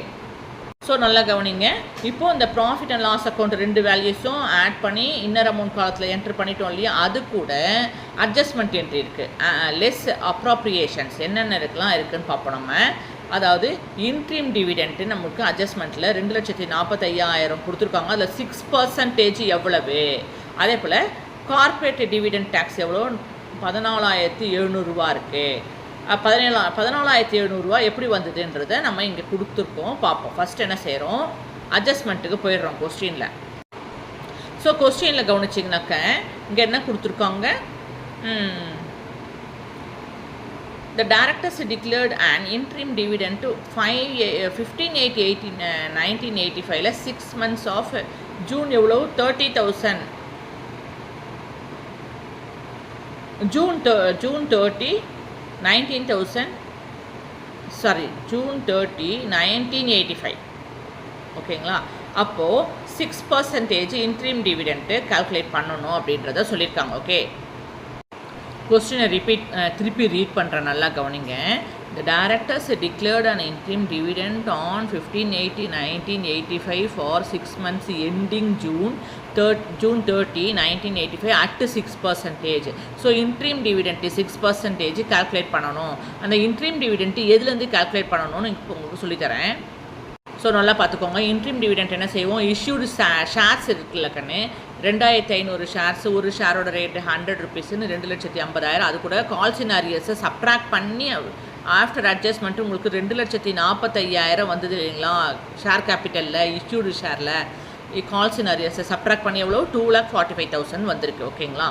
ஸோ நல்லா கவனிங்க. இப்போது இந்த ப்ராஃபிட் அண்ட் லாஸ் அக்கௌண்ட் ரெண்டு வேல்யூஸும் ஆட் பண்ணி இன்னர் அமௌண்ட் காலத்தில் என்ட்ரு பண்ணிட்டோம் இல்லையா, அது கூட அட்ஜஸ்ட்மெண்ட் என்ட்ரி இருக்குது, லெஸ் அப்ராப்ரியேஷன்ஸ் என்னென்ன இருக்கலாம் இருக்குதுன்னு பார்ப்போம் நம்ம. அதாவது இன்ட்ரீம் டிவிடெண்ட்டு நமக்கு அட்ஜஸ்ட்மெண்ட்டில் 2,45,000 கொடுத்துருக்காங்க. அதில் 6% எவ்வளவு, அதே போல் கார்ப்பரேட் டிவிடெண்ட் டேக்ஸ் எவ்வளோ, 14,700 ரூபா இருக்குது. 14,700 ரூபா எப்படி வந்ததுன்றதை நம்ம இங்கே கொடுத்துருக்கோம், பார்ப்போம். ஃபஸ்ட் என்ன செய்கிறோம், அட்ஜஸ்ட்மெண்ட்டுக்கு போயிடுறோம் கொஸ்டினில். ஸோ கொஸ்டினில் கவனிச்சிங்கனாக்க இங்கே என்ன கொடுத்துருக்காங்க, the directors declared an interim dividend to 15/8/1985 6 months of June எவ்வளோ, 30,000 June 30 1985. ஓகேங்களா, அப்போது 6% இன்ட்ரீம் டிவிடெண்ட்டு கால்குலேட் பண்ணணும் அப்படின்றத சொல்லியிருக்காங்க. ஓகே, கொஸ்டினை திருப்பி ரீட் பண்ணுறேன், நல்லா கவனிங்க. The directors declared an interim dividend on 15/8/1985 for 6 months ending June 30, 1985 at 6%. So interim dividend 6% calculate பண்ணணும். அந்த இன்ட்ரீம் டிவிடெண்ட் எதுலேருந்து கால்குலேட் பண்ணணும்னு இப்போ உங்களுக்கு சொல்லித்தரேன். ஸோ நல்லா பார்த்துக்கோங்க. இன்ட்ரீம் டிவிடெண்ட் என்ன செய்வோம், இஷ்யூடு ஷேர்ஸ் இருக்குல்ல கண்ணு, 2,500 ஷேர்ஸ், ஒரு ஷேரோட ரேட்டு 100 ருபீஸ்ன்னு 2,50,000. அது கூட கால்ஸ் இன் அரியர்ஸை சப்ட்ராக்ட் பண்ணி ஆஃப்டர் அட்ஜஸ்ட்மெண்ட்டு உங்களுக்கு 2,45,000 வந்தது இல்லைங்களா, ஷேர் கேபிட்டலில் இஷ்யூடு ஷேரில் கால்ஸ் இன் அரியர்ஸை சப்ட்ராக்ட் பண்ணி எவ்வளோ, 2,45,000 வந்திருக்கு. ஓகேங்களா,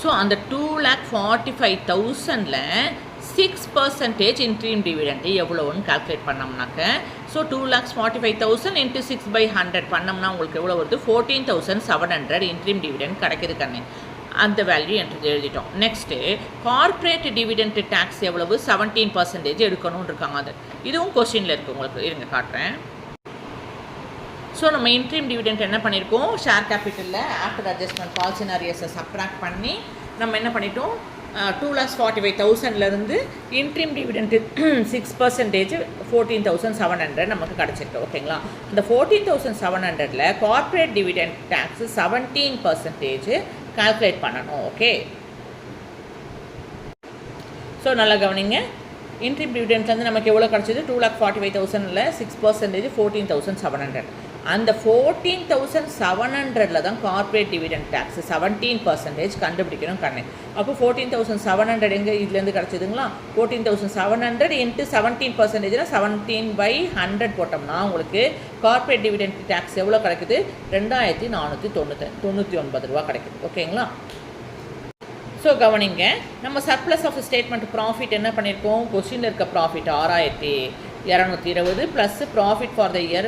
ஸோ அந்த 2,45,000ல் 6% இன்ட்ரீம் டிவிடெண்ட் எவ்வளோன்னு கால்குலேட் பண்ணோம்னாக்க, ஸோ 2,45,000 × 6/100 பண்ணோம்னா உங்களுக்கு எவ்வளோ வருது, 14,700 இன்ட்ரீம் டிவிடெண்ட் கிடைக்குது கண்ணு. அந்த வேல்யூ என்று எழுதிட்டோம். நெக்ஸ்ட்டு கார்ப்பரேட் டிவிடெண்ட் டேக்ஸ் எவ்வளவு, 17% எடுக்கணும்னு இருக்காங்க. அது இதுவும் கொஸ்டினில் இருக்குது உங்களுக்கு, இருங்க காட்டுறேன். ஸோ நம்ம இன்ட்ரீம் டிவிடெண்ட் என்ன பண்ணியிருக்கோம், ஷேர் கேபிட்டலில் ஆஃப்டர் அட்ஜஸ்ட்மெண்ட் கால்ஸ் இன் அரியர்ஸை சப்ட்ராக்ட் பண்ணி நம்ம என்ன பண்ணிட்டோம், 2,45,000லேருந்து இன்ட்ரீம் டிவிடெண்ட்டு 6% 14,700 நமக்கு கிடச்சிருக்கு. ஓகேங்களா, இந்த 14,700ல் கார்ப்பரேட் டிவிடெண்ட் டேக்ஸ் 17% கால்குலேட் பண்ணணும். ஓகே, ஸோ நல்லா கவனிங்க. இன்ட்ரீம் டிவிடெண்ட்லேருந்து நமக்கு எவ்வளோ கிடச்சிது, 2,45,000ல் 6% 14,700. அந்த 14,700ல் தான் கார்ப்பரேட் டிவிடெண்ட் டேக்ஸ் 17% கண்டுபிடிக்கணும் கண்ணு. அப்போ 14,700 எங்கே இதுலேருந்து கிடச்சிதுங்களா, 14,700 × 17%னா 17/100 போட்டோம்னா உங்களுக்கு கார்ப்பரேட் டிவிடெண்ட் டேக்ஸ் எவ்வளோ கிடைக்குது, 2,499 ரூபா கிடைக்குது. ஓகேங்களா, ஸோ கவனிங்க, நம்ம சர்ப்ளஸ் ஆஃப் ஸ்டேட்மெண்ட் ப்ராஃபிட் என்ன பண்ணியிருக்கோம், கொஸ்டினில் இருக்க profit 6220 plus profit for the year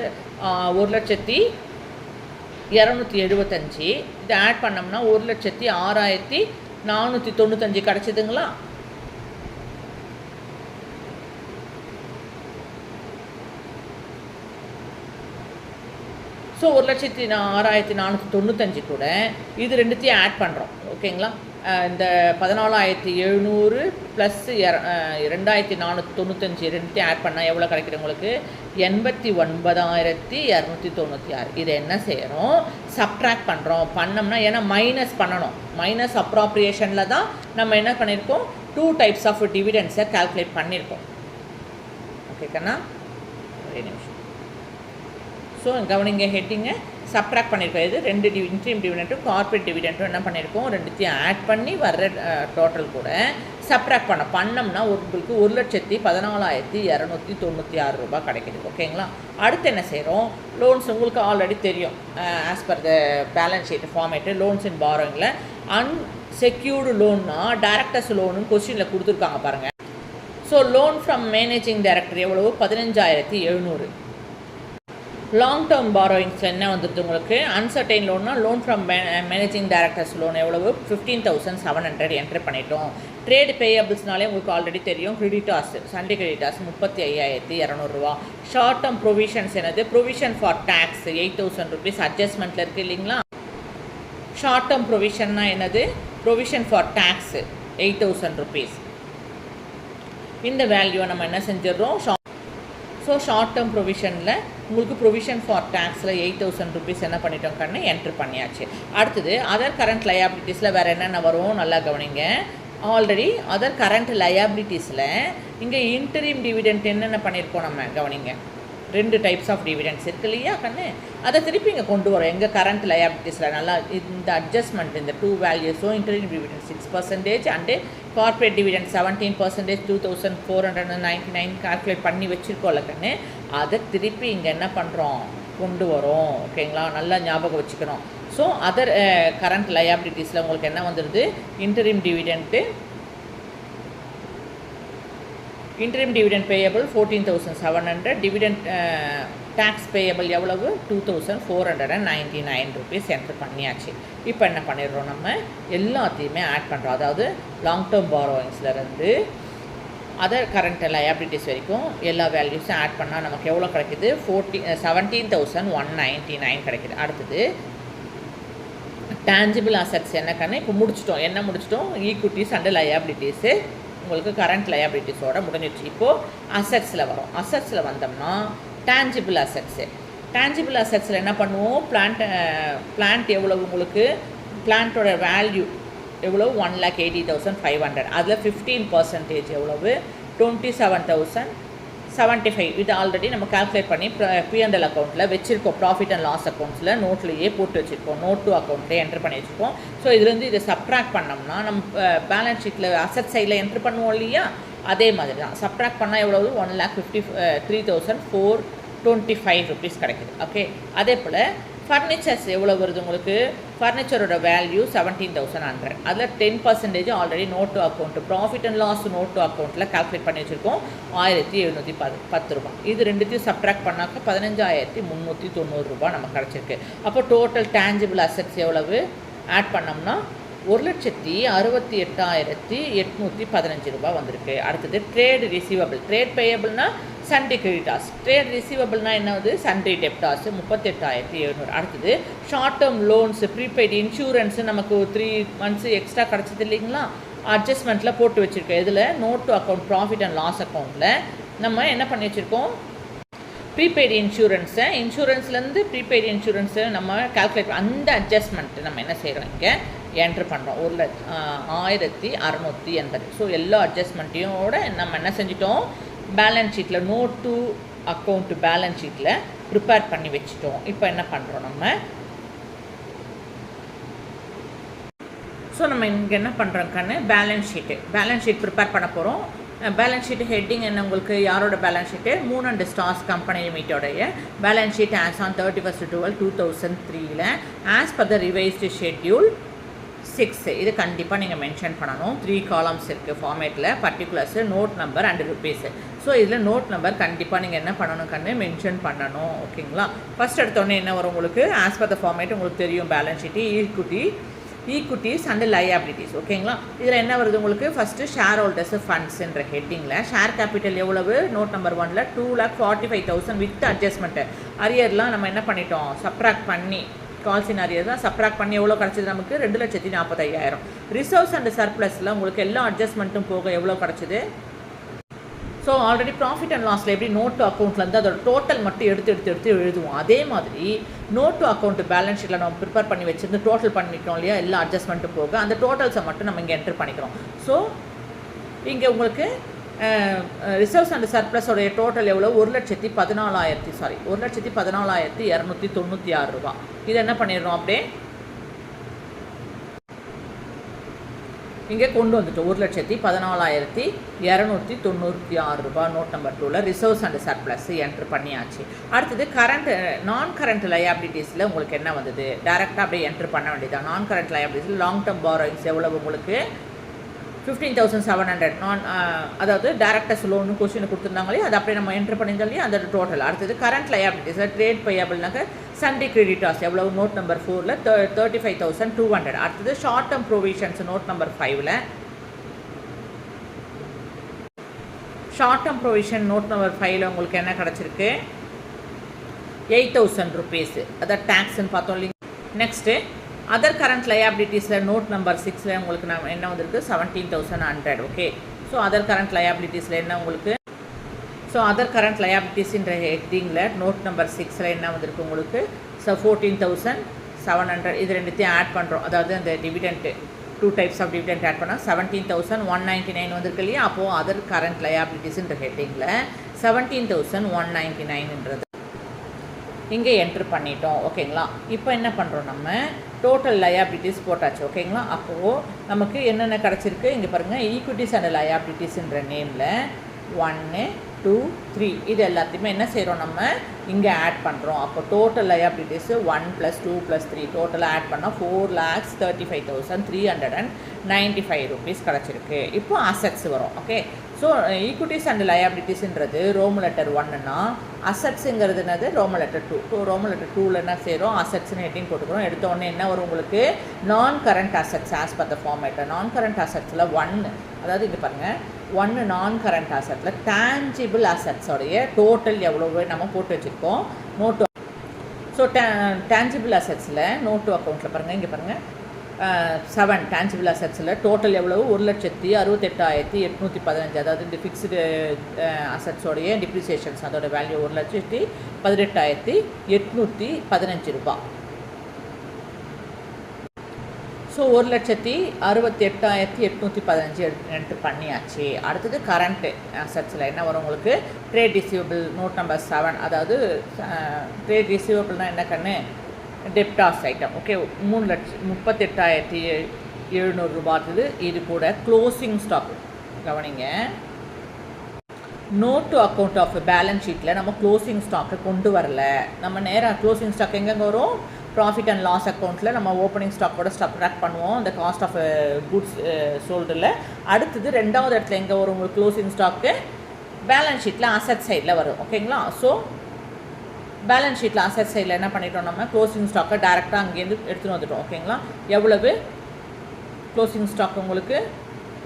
1,02,75. இதை ஆட் பண்ணோம்னா 1,06,495 கிடச்சிதுங்களா. ஸோ 1,06,495 கூட இது ரெண்டுத்தையும் ஆட் பண்ணுறோம். ஓகேங்களா. இந்த 14,700 ப்ளஸ் 2,495 ரெண்டுத்தையும் ஆட் பண்ணால் எவ்வளோ கிடைக்குது உங்களுக்கு, 89,296. இதை என்ன செய்கிறோம், சப்ட்ராக்ட் பண்ணுறோம். பண்ணோம்னா ஏன்னா மைனஸ் பண்ணணும், மைனஸ் அப்ராப்ரியேஷனில் தான் நம்ம என்ன பண்ணியிருக்கோம், 2 டைப்ஸ் ஆஃப் டிவிடெண்ட்ஸை கால்குலேட் பண்ணியிருக்கோம். ஓகே கண்ணா, ஒரே நிமிஷம். ஸோ கவனிங்க, ஹெட்டிங்கை சப்ட்ராக்ட் பண்ணியிருக்கோம். இது 2 இன்ட்ரீம் டிவிடெண்ட்டும் கார்பரேட் டிவிடெண்ட்டும் என்ன பண்ணியிருக்கோம், ரெண்டுத்தையும் ஆட் பண்ணி வர்ற டோட்டல் கூட சப்ட்ராக்ட் பண்ணோம்னா உங்களுக்கு 1,14,296 ரூபாய் கிடைக்கிது. ஓகேங்களா. அடுத்து என்ன செய்கிறோம், லோன்ஸ் உங்களுக்கு ஆல்ரெடி தெரியும். As per the balance sheet format loans in பாரோயிங்கில் அன்செக்யூர்டு லோன்னா டைரக்டர்ஸ் லோனுன்னு கொஸ்டினில் கொடுத்துருக்காங்க பாருங்கள். So loan from managing director எவ்வளவு, 15,700. லாங் டேர்ம் பாரோயிங்ஸ் என்ன வந்துடுது உங்களுக்கு, அன்சர்டைன் லோன்னா loan from managing directors loan எவ்வளவு, 15,700 என்ட்ரு பண்ணிட்டோம். ட்ரேட் பேயபிள்ஸ்னாலே உங்களுக்கு ஆல்ரெடி தெரியும், கிரெடிட்டார்ஸ் சண்டே கிரெடிட்டார்ஸ் 35,200 ரூபா. ஷார்ட் டேர்ம் ப்ரொவிஷன்ஸ் என்னது, ப்ரொவிஷன் ஃபார் டேக்ஸ் 8,000 ருபீஸ் அட்ஜஸ்ட்மெண்ட்டில் இருக்குது இல்லைங்களா. ஷார்ட் டேர்ம் ப்ரொவிஷன்னா என்னது, ப்ரொவிஷன் ஃபார் டேக்ஸ் 8,000 ருபீஸ். இந்த வேல்யூவை நம்ம என்ன செஞ்சிடறோம், ஸோ ஷார்ட் டேர்ம் ப்ரொவிஷனில் உங்களுக்கு ப்ரொவிஷன் ஃபார் டேக்ஸில் 8,000 ருபீஸ் என்ன பண்ணிட்டோம் கண்ணு, என்ட்ரு பண்ணியாச்சு. அடுத்தது அதர் கரண்ட் லயபிலிட்டிஸில் வேறு என்னென்ன வரும் நல்லா கவனிங்க. ஆல்ரெடி அதர் கரண்ட் லயபிலிட்டிஸில் இங்கே இன்டரிம் டிவிடெண்ட் என்னென்ன பண்ணியிருக்கோம் நம்ம கவனிங்க. 2 டைப்ஸ் ஆஃப் டிவிடெண்ட்ஸ் இருக்குது இல்லையா கண்ணு, அதை திருப்பி இங்கே கொண்டு வரோம். எங்கள் கரண்ட் லயபிலிட்டிஸில் நல்லா இந்த அட்ஜஸ்ட்மெண்ட், இந்த 2 வேல்யூஸும் interim dividend 6% and corporate dividend 17%, 2,499 calculate பண்ணி வச்சுருக்கோம்ல கண்ணு, அதை திருப்பி இங்கே என்ன பண்ணுறோம், கொண்டு வரோம். ஓகேங்களா, நல்லா ஞாபகம் வச்சுக்கணும். ஸோ அதர் கரண்ட் லயபிலிட்டிஸில் உங்களுக்கு என்ன வந்துடுது, interim dividend, interim dividend payable 14,700, dividend tax payable எவ்வளவு 2,499 ருபீஸ் என்ட்ரு பண்ணியாச்சு. இப்போ என்ன பண்ணிடுறோம், நம்ம எல்லாத்தையுமே ஆட் பண்ணுறோம். அதாவது லாங் டேர்ம் பாரோயிங்ஸ்லேருந்து அதர் கரண்ட் லயபிலிட்டிஸ் வரைக்கும் எல்லா வேல்யூஸும் ஆட் பண்ணால் நமக்கு எவ்வளோ கிடைக்குது, 17,199 கிடைக்குது. அடுத்தது டேஞ்சிபிள் அசட்ஸ் என்ன கண்ணு, இப்போ முடிச்சிட்டோம். என்ன முடிச்சிட்டோம், ஈக்விட்டிஸ் அண்டு லயபிலிட்டிஸு உங்களுக்கு கரண்ட் லயபிலிட்டிஸோட முடிஞ்சிடுச்சு. இப்போது அசட்ஸில் வரும். அசட்ஸில் வந்தோம்னா டேஞ்சிபிள் அசட்ஸு, டேஞ்சிபிள் அசட்ஸில் என்ன பண்ணுவோம், பிளான்ட் எவ்வளவு உங்களுக்கு, பிளான்ட்டோட வேல்யூ எவ்வளோ 1,80,500, அதில் 15% எவ்வளவு 27,075. இது ஆல்ரெடி நம்ம கால்குலேட் பண்ணி P&L அக்கௌண்ட்டில் வச்சுருக்கோம். ப்ராஃபிட் அண்ட் லாஸ் அக்கௌண்ட்ஸில் நோட்லேயே போட்டு வச்சுருக்கோம், நோட் 2 அக்கௌண்ட்லேயே என்ட்ரு பண்ணி வச்சுருக்கோம். ஸோ இதுலேருந்து இதை சப்ட்ராக்ட் பண்ணோம்னா நம்ம பேலன்ஸ் ஷீட்டில் அசட் சைடில் என்ட்ரு பண்ணுவோம் இல்லையா, அதே மாதிரி தான். சப்ட்ராக்ட் பண்ணால் எவ்வளவு 1,53,425 ருபீஸ் கிடைக்குது. ஓகே, அதே போல் ஃபர்னிச்சர்ஸ் எவ்வளோ வருது உங்களுக்கு, ஃபர்னிச்சரோட வேல்யூ 17,100, அதில் 10% already note 2 account profit and loss note 2 அக்கௌண்ட்டில் கால்குலேட் பண்ணி வச்சுருக்கோம், 1,710 ரூபா. இது ரெண்டுத்தையும் சப்ட்ராக்ட் பண்ணாக்க 15,390 ரூபா நமக்கு கிடச்சிருக்கு. அப்போ டோட்டல் டேஞ்சிபிள் அசட்ஸ் எவ்வளவு ஆட் பண்ணோம்னா 1,68,815 ரூபா வந்திருக்கு. அடுத்தது ட்ரேட் ரிசீவபிள், ட்ரேட் பேயபிள்னா சண்டே கிரெடிட்டார்ஸ், ட்ரேட் ரிசீவபிள்னா என்னது, சண்டே டெப்டார்ஸ் 38,700. அடுத்தது short term loans, prepaid insurance நமக்கு 3 மந்த்ஸ் எக்ஸ்ட்ரா கிடச்சது இல்லைங்களா, அட்ஜஸ்ட்மெண்ட்டில் போட்டு வச்சுருக்கோம். இதில் note 2 account profit and loss அக்கௌண்ட்டில் நம்ம என்ன பண்ணி வச்சுருக்கோம், ப்ரீபெய்டு இன்சூரன்ஸை, இன்சூரன்ஸ்லேருந்து ப்ரீபெய்டு இன்சூரன்ஸை நம்ம கால்குலேட் அந்த அட்ஜஸ்ட்மெண்ட்டு நம்ம என்ன செய்கிறோம், இங்கே என்ட்ரு பண்ணுறோம் 1,680. ஸோ எல்லா அட்ஜஸ்ட்மெண்ட்டையோட நம்ம என்ன செஞ்சிட்டோம், பேலன்ஸ் ஷீட்டில் நோட் 2 அக்கௌண்ட்டு பேலன்ஸ் ஷீட்டில் ப்ரிப்பேர் பண்ணி வச்சுட்டோம். இப்போ என்ன பண்ணுறோம் நம்ம, ஸோ நம்ம இங்கே என்ன பண்ணுறோம்க்கான பேலன்ஸ் ஷீட் ப்ரிப்பேர் பண்ண போகிறோம். பேலன்ஸ் ஷீட் ஹெட்டிங் என்ன உங்களுக்கு, யாரோட balance sheet, Moon and Stars Company லிமிட்டோடைய balance sheet as on 31/12/2003 as per the revised schedule 6 இது கண்டிப்பாக நீங்கள் மென்ஷன் பண்ணணும். 3 காலம்ஸ் இருக்குது ஃபார்மேட்டில், particulars, note number and rupees. So இதில் நோட் நம்பர் கண்டிப்பாக நீங்கள் என்ன பண்ணணும் கண்ணு மென்ஷன் பண்ணணும். ஓகேங்களா? ஃபஸ்ட் எடுத்தோடனே என்ன வரும் உங்களுக்கு, ஆஸ் பர் த ஃபார்மேட் உங்களுக்கு தெரியும், balance sheet, equities and liabilities. ஓகேங்களா? இதில் என்ன வருது உங்களுக்கு, ஃபஸ்ட்டு ஷேர் ஹோல்டர்ஸ் ஃபண்ட்ஸ்ன்ற ஹெட்டிங்கில் ஷேர் கேபிட்டல் எவ்வளவு, நோட் நம்பர் 1ல் 2,45,000 வித் அட்ஜஸ்ட்மெண்ட்டு. அரியர்லாம் நம்ம என்ன பண்ணிட்டோம், சப்ராக்ட் பண்ணி, கால்ஸின் அரியர் தான் சப்ராக்ட் பண்ணி எவ்வளோ கிடச்சிது நமக்கு, 2,45,000. ரிசர்வ்ஸ் அண்ட் சர்ப்ளஸில் உங்களுக்கு எல்லா அட்ஜஸ்ட்மெண்ட்டும் போக எவ்வளோ கிடச்சிது. ஸோ ஆல்ரெடி ப்ராஃபிட் அண்ட் லாஸில் எப்படி நோட் டு அக்கௌண்ட்லேருந்து அதோட டோட்டல் மட்டும் எடுத்து எழுதுவோம். அதே மாதிரி நோட் டு அக்கௌண்ட் பேலன்ஸ் ஷீட்டில் நம்ம ப்ரிப்பேர் பண்ணி வச்சுருந்து டோட்டல் பண்ணிட்டோம் இல்லையா, எல்லா அட்ஜஸ்ட்மெண்ட்டும் போக அந்த டோட்டல்ஸை மட்டும் நம்ம இங்கே என்டர் பண்ணிக்கிறோம். ஸோ இங்கே உங்களுக்கு ரிசர்வ்ஸ் அண்ட் சர்ப்ளஸோடைய டோட்டல் எவ்வளோ, 1,14,296 ரூபா. இது என்ன பண்ணிடுறோம், அப்படியே இங்கே கொண்டு வந்துட்டோம். 1,14,296 ரூபா நோட் நம்பர் 2ல் ரிசர்வ்ஸ் அண்ட் சர்ப்ளஸ் என்ட்ரு பண்ணியாச்சு. அடுத்தது கரண்ட் நான் கரண்ட் லயபிலிட்டிஸில் உங்களுக்கு என்ன வந்தது, டேரெக்டாக அப்படியே என்ட்ரு பண்ண வேண்டியதான். நான் கரண்ட் லயபிலிட்டிஸில் லாங் டேர்ம் பாரோயிங்ஸ் எவ்வளவு உங்களுக்கு, 15,700. அதாவது டேரக்டர்ஸ் லோனு கொஸ்டின் கொடுத்துருந்தாங்களே, அது அப்படியே நம்ம என்ட்ரு பண்ணியிருந்தாலே அந்த டோட்டல். அடுத்தது கரண்ட் லயபிலிட்டிஸில் ட்ரேட் பேயபிள்னாக்க சண்டே கிரெடிட்டார்ஸ் எவ்வளவு, நோட் நம்பர் 4ல் 35,200. அடுத்தது short term provisions note number 5ல் short term provision note number 5ல் உங்களுக்கு என்ன கிடச்சிருக்கு, 8,000 ருபீஸ். அதான் டேக்ஸ்ன்னு பார்த்தோம் இல்லைங்க. நெக்ஸ்ட்டு அதர் கரண்ட் லயபிலிட்டிஸில் நோட் நம்பர் 6ல் உங்களுக்கு நம்ம என்ன வந்திருக்கு, 17,100. ஓகே. ஸோ அதர் கரண்ட் லயபிலிட்டிஸில் என்ன உங்களுக்கு, ஸோ அதர் கரண்ட் லயபிலிட்டிஸ்ன்ற ஹெட்டிங்கில் நோட் நம்பர் 6ல் என்ன வந்திருக்கு உங்களுக்கு, 14,700. இது ரெண்டுத்தையும் ஆட் பண்ணுறோம். அதாவது அந்த dividend 2 types of dividend add பண்ணால் 17,199 வந்திருக்கு இல்லையா. அப்போது அதர் கரண்ட் லயபிலிட்டிஸ்ன்ற ஹெட்டிங்கில் 17,199ன்றது இங்கே என்ட்ரு பண்ணிட்டோம். ஓகேங்களா? இப்போ என்ன பண்ணுறோம், நம்ம டோட்டல் லயபிலிட்டிஸ் போட்டாச்சு. ஓகேங்களா? அப்போது நமக்கு என்னென்ன கிடச்சிருக்கு இங்கே பாருங்கள், ஈக்விட்டிஸ் அண்ட் லயபிலிட்டிஸ்ன்ற நேமில் 1, 2, 3 இது எல்லாத்தையுமே என்ன செய்கிறோம், நம்ம இங்கே ஆட் பண்ணுறோம். அப்போ டோட்டல் லயபிலிட்டிஸ் 1 + 2 + 3 டோட்டலாக ஆட் பண்ணால் 4,35,395 ருபீஸ் கிடச்சிருக்கு. இப்போ அசட்ஸ் வரும். ஓகே. ஸோ ஈக்விட்டிஸ் அண்ட் லயபிலிட்டிஸ்ன்றது ரோம் லெட்டர் 1ன்னா, அசட்ஸுங்கிறது என்னது Roman letter 2. So Roman letter 2ல் என்ன செய்கிறோம், அசட்ஸ்னு ஹெட்டிங் போட்டுக்கிறோம். எடுத்த உடனே என்ன வரும் உங்களுக்கு, நான் current assets as per the format. நான் கரண்ட் அசட்ஸில் 1, அதாவது இங்கே பாருங்கள், 1 நான் கரண்ட் அசட்ஸில் டேஞ்சிபிள் அசட்ஸோடைய டோட்டல் எவ்வளோ நம்ம போட்டு வச்சுருக்கோம் நோட்டு. ஸோ டேஞ்சிபிள் அசட்ஸில் நோட்டு அக்கௌண்ட்டில் பாருங்கள், இங்கே பாருங்கள் 7 டேஞ்சிபிள் அசட்ஸில் டோட்டல் எவ்வளவு, 1,68,815. அதாவது இந்த ஃபிக்ஸ்டு அசட்ஸோடைய டிப்ரிசியேஷன்ஸ் அதோட வேல்யூ 1,18,815 ரூபா. ஸோ 1,68,815 என்ட்ரு பண்ணியாச்சு. அடுத்தது கரண்ட்டு அசட்ஸில் என்ன வரும் உங்களுக்கு, ட்ரேட் ரிசீவபிள் நோட் நம்பர் 7. அதாவது ட்ரேட் ரிசீவபிள்னால் என்ன கண்ணு, டெப்டார்ஸ் ஐட்டம். ஓகே. 3,38,700 ரூபா. இது கூட க்ளோசிங் ஸ்டாக் கவனிங்க, note to account of balance ஷீட்டில் நம்ம க்ளோசிங் ஸ்டாக்கை கொண்டு வரல. நம்ம நேராக க்ளோசிங் ஸ்டாக் எங்கெங்கே வரும், ப்ராஃபிட் அண்ட் லாஸ் அக்கௌண்ட்டில் நம்ம ஓப்பனிங் ஸ்டாக்கோட சப்ட்ராக்ட் பண்ணுவோம் இந்த காஸ்ட் ஆஃப் குட்ஸ் சோல்டில். அடுத்தது ரெண்டாவது இடத்துல எங்கே வரும் உங்களுக்கு க்ளோசிங் ஸ்டாக்கு, பேலன்ஸ் ஷீட்டில் அசட் சைடில் வரும். ஓகேங்களா? ஸோ பேலன்ஸ் ஷீட்டில் அசட் சைடில் என்ன பண்ணிட்டோம், நம்ம க்ளோசிங் ஸ்டாக்கை டேரெக்டாக அங்கேருந்து எடுத்துகிட்டு வந்துட்டோம். ஓகேங்களா? எவ்வளவு க்ளோசிங் ஸ்டாக் உங்களுக்கு,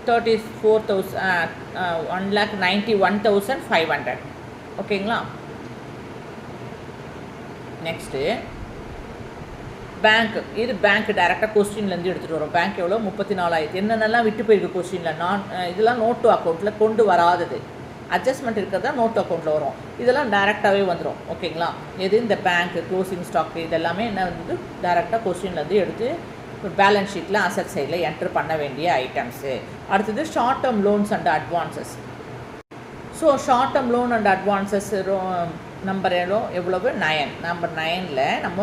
1,91,500. ஓகேங்களா? Next bank. இது பேங்க் டேரெக்டாக கொஸ்டின்லேருந்து எடுத்துகிட்டு வரோம். பேங்க் எவ்வளோ, 34,000. என்னென்னலாம் விட்டு போயிருக்கு கொஸ்டினில், நான் இதெல்லாம் நோட் டு அக்கௌண்ட்டில் கொண்டு வராதது, அட்ஜஸ்ட்மெண்ட் இருக்கிறதா நோட் அக்கௌண்ட்டில் வரும். இதெல்லாம் டேரெக்டாகவே வந்துடும். ஓகேங்களா? எது இந்த பேங்க் க்ளோசிங் ஸ்டாக்கு இதெல்லாமே என்ன வந்து டேரெக்டாக கொஸ்டின்லேருந்து எடுத்து பேலன்ஸ் ஷீட்டில் அசட் சைடில் என்ட்ரு பண்ண வேண்டிய ஐட்டம்ஸு. அடுத்தது short term loans and advances. So short term loan and advances number எவ்வளவு, 9. நம்பர் 9ல் நம்ம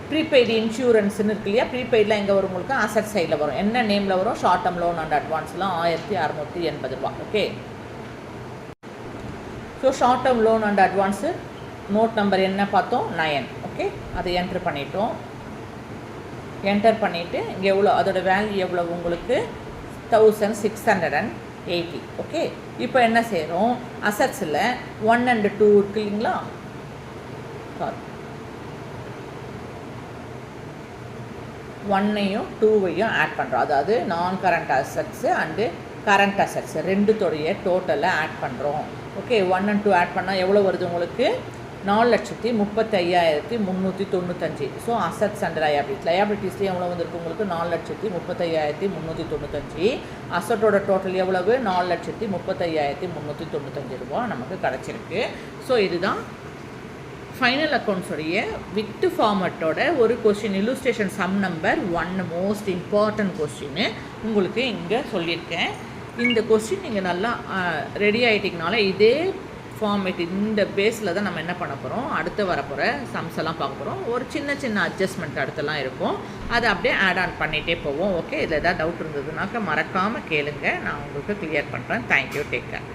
ப்ரீபெய்டு இன்சூரன்ஸ்னு இருக்கு இல்லையா, ப்ரீபெய்டில் எங்கே வரும் உங்களுக்கு, அசட் சைடில் வரும். என்ன நேமில் வரும், ஷார்ட் டேர்ம் லோன் அண்ட் அட்வான்ஸ்லாம் 1,680 ரூபா. Okay. So short term loan and advance note number என்ன பார்த்தோம், 9. ஓகே. அதை என்ட்ரு பண்ணிட்டோம். என்டர் பண்ணிவிட்டு இங்கே எவ்வளோ அதோட வேல்யூ எவ்வளோ உங்களுக்கு 1680. ஓகே, இப்போ என்ன செய்கிறோம், அசட்ஸில் 1 and 2 இருக்கு இல்லைங்களா, சாரி 1ஐயும் 2ஐயும் ஆட் பண்ணுறோம். அதாவது நான் current assets and current assets ரெண்டுத்தோடைய டோட்டலை ஆட் பண்ணுறோம். ஓகே, 1 and 2 ஆட் பண்ணால் எவ்வளோ வருது உங்களுக்கு, 4,35,395. ஸோ அசட்ஸ் அண்ட் லயபிலிட்டிஸ்லேயும் எவ்வளோ வந்திருக்கு உங்களுக்கு, 4,35,395. அசட்டோட டோட்டல் எவ்வளவு, 4,35,395 ரூபா நமக்கு கிடச்சிருக்கு. ஸோ இதுதான் ஃபைனல் அக்கௌண்ட்ஸோடைய வித் ஃபார்மட்டோட ஒரு question, illustration sum number 1 most important கொஸ்டின்னு உங்களுக்கு இங்கே சொல்லியிருக்கேன். இந்த கொஸ்டின் நீங்கள் நல்லா ரெடி ஆகிட்டிங்கனால இதே ஃபார்மேட் இந்த பேஸில் தான் நம்ம என்ன பண்ண போகிறோம், அடுத்து வரப்போகிற சம்ஸ் எல்லாம் பார்க்க போகிறோம். ஒரு சின்ன சின்ன அட்ஜஸ்ட்மெண்ட் அடுத்தெல்லாம் இருக்கும், அதை அப்படியே ஆட் ஆன் பண்ணிகிட்டே போவோம். ஓகே, இதில் ஏதாவது டவுட் இருந்ததுனாக்கா மறக்காமல் கேளுங்க, நான் உங்களுக்கு கிளியர் பண்ணுறேன். Thank you, take care.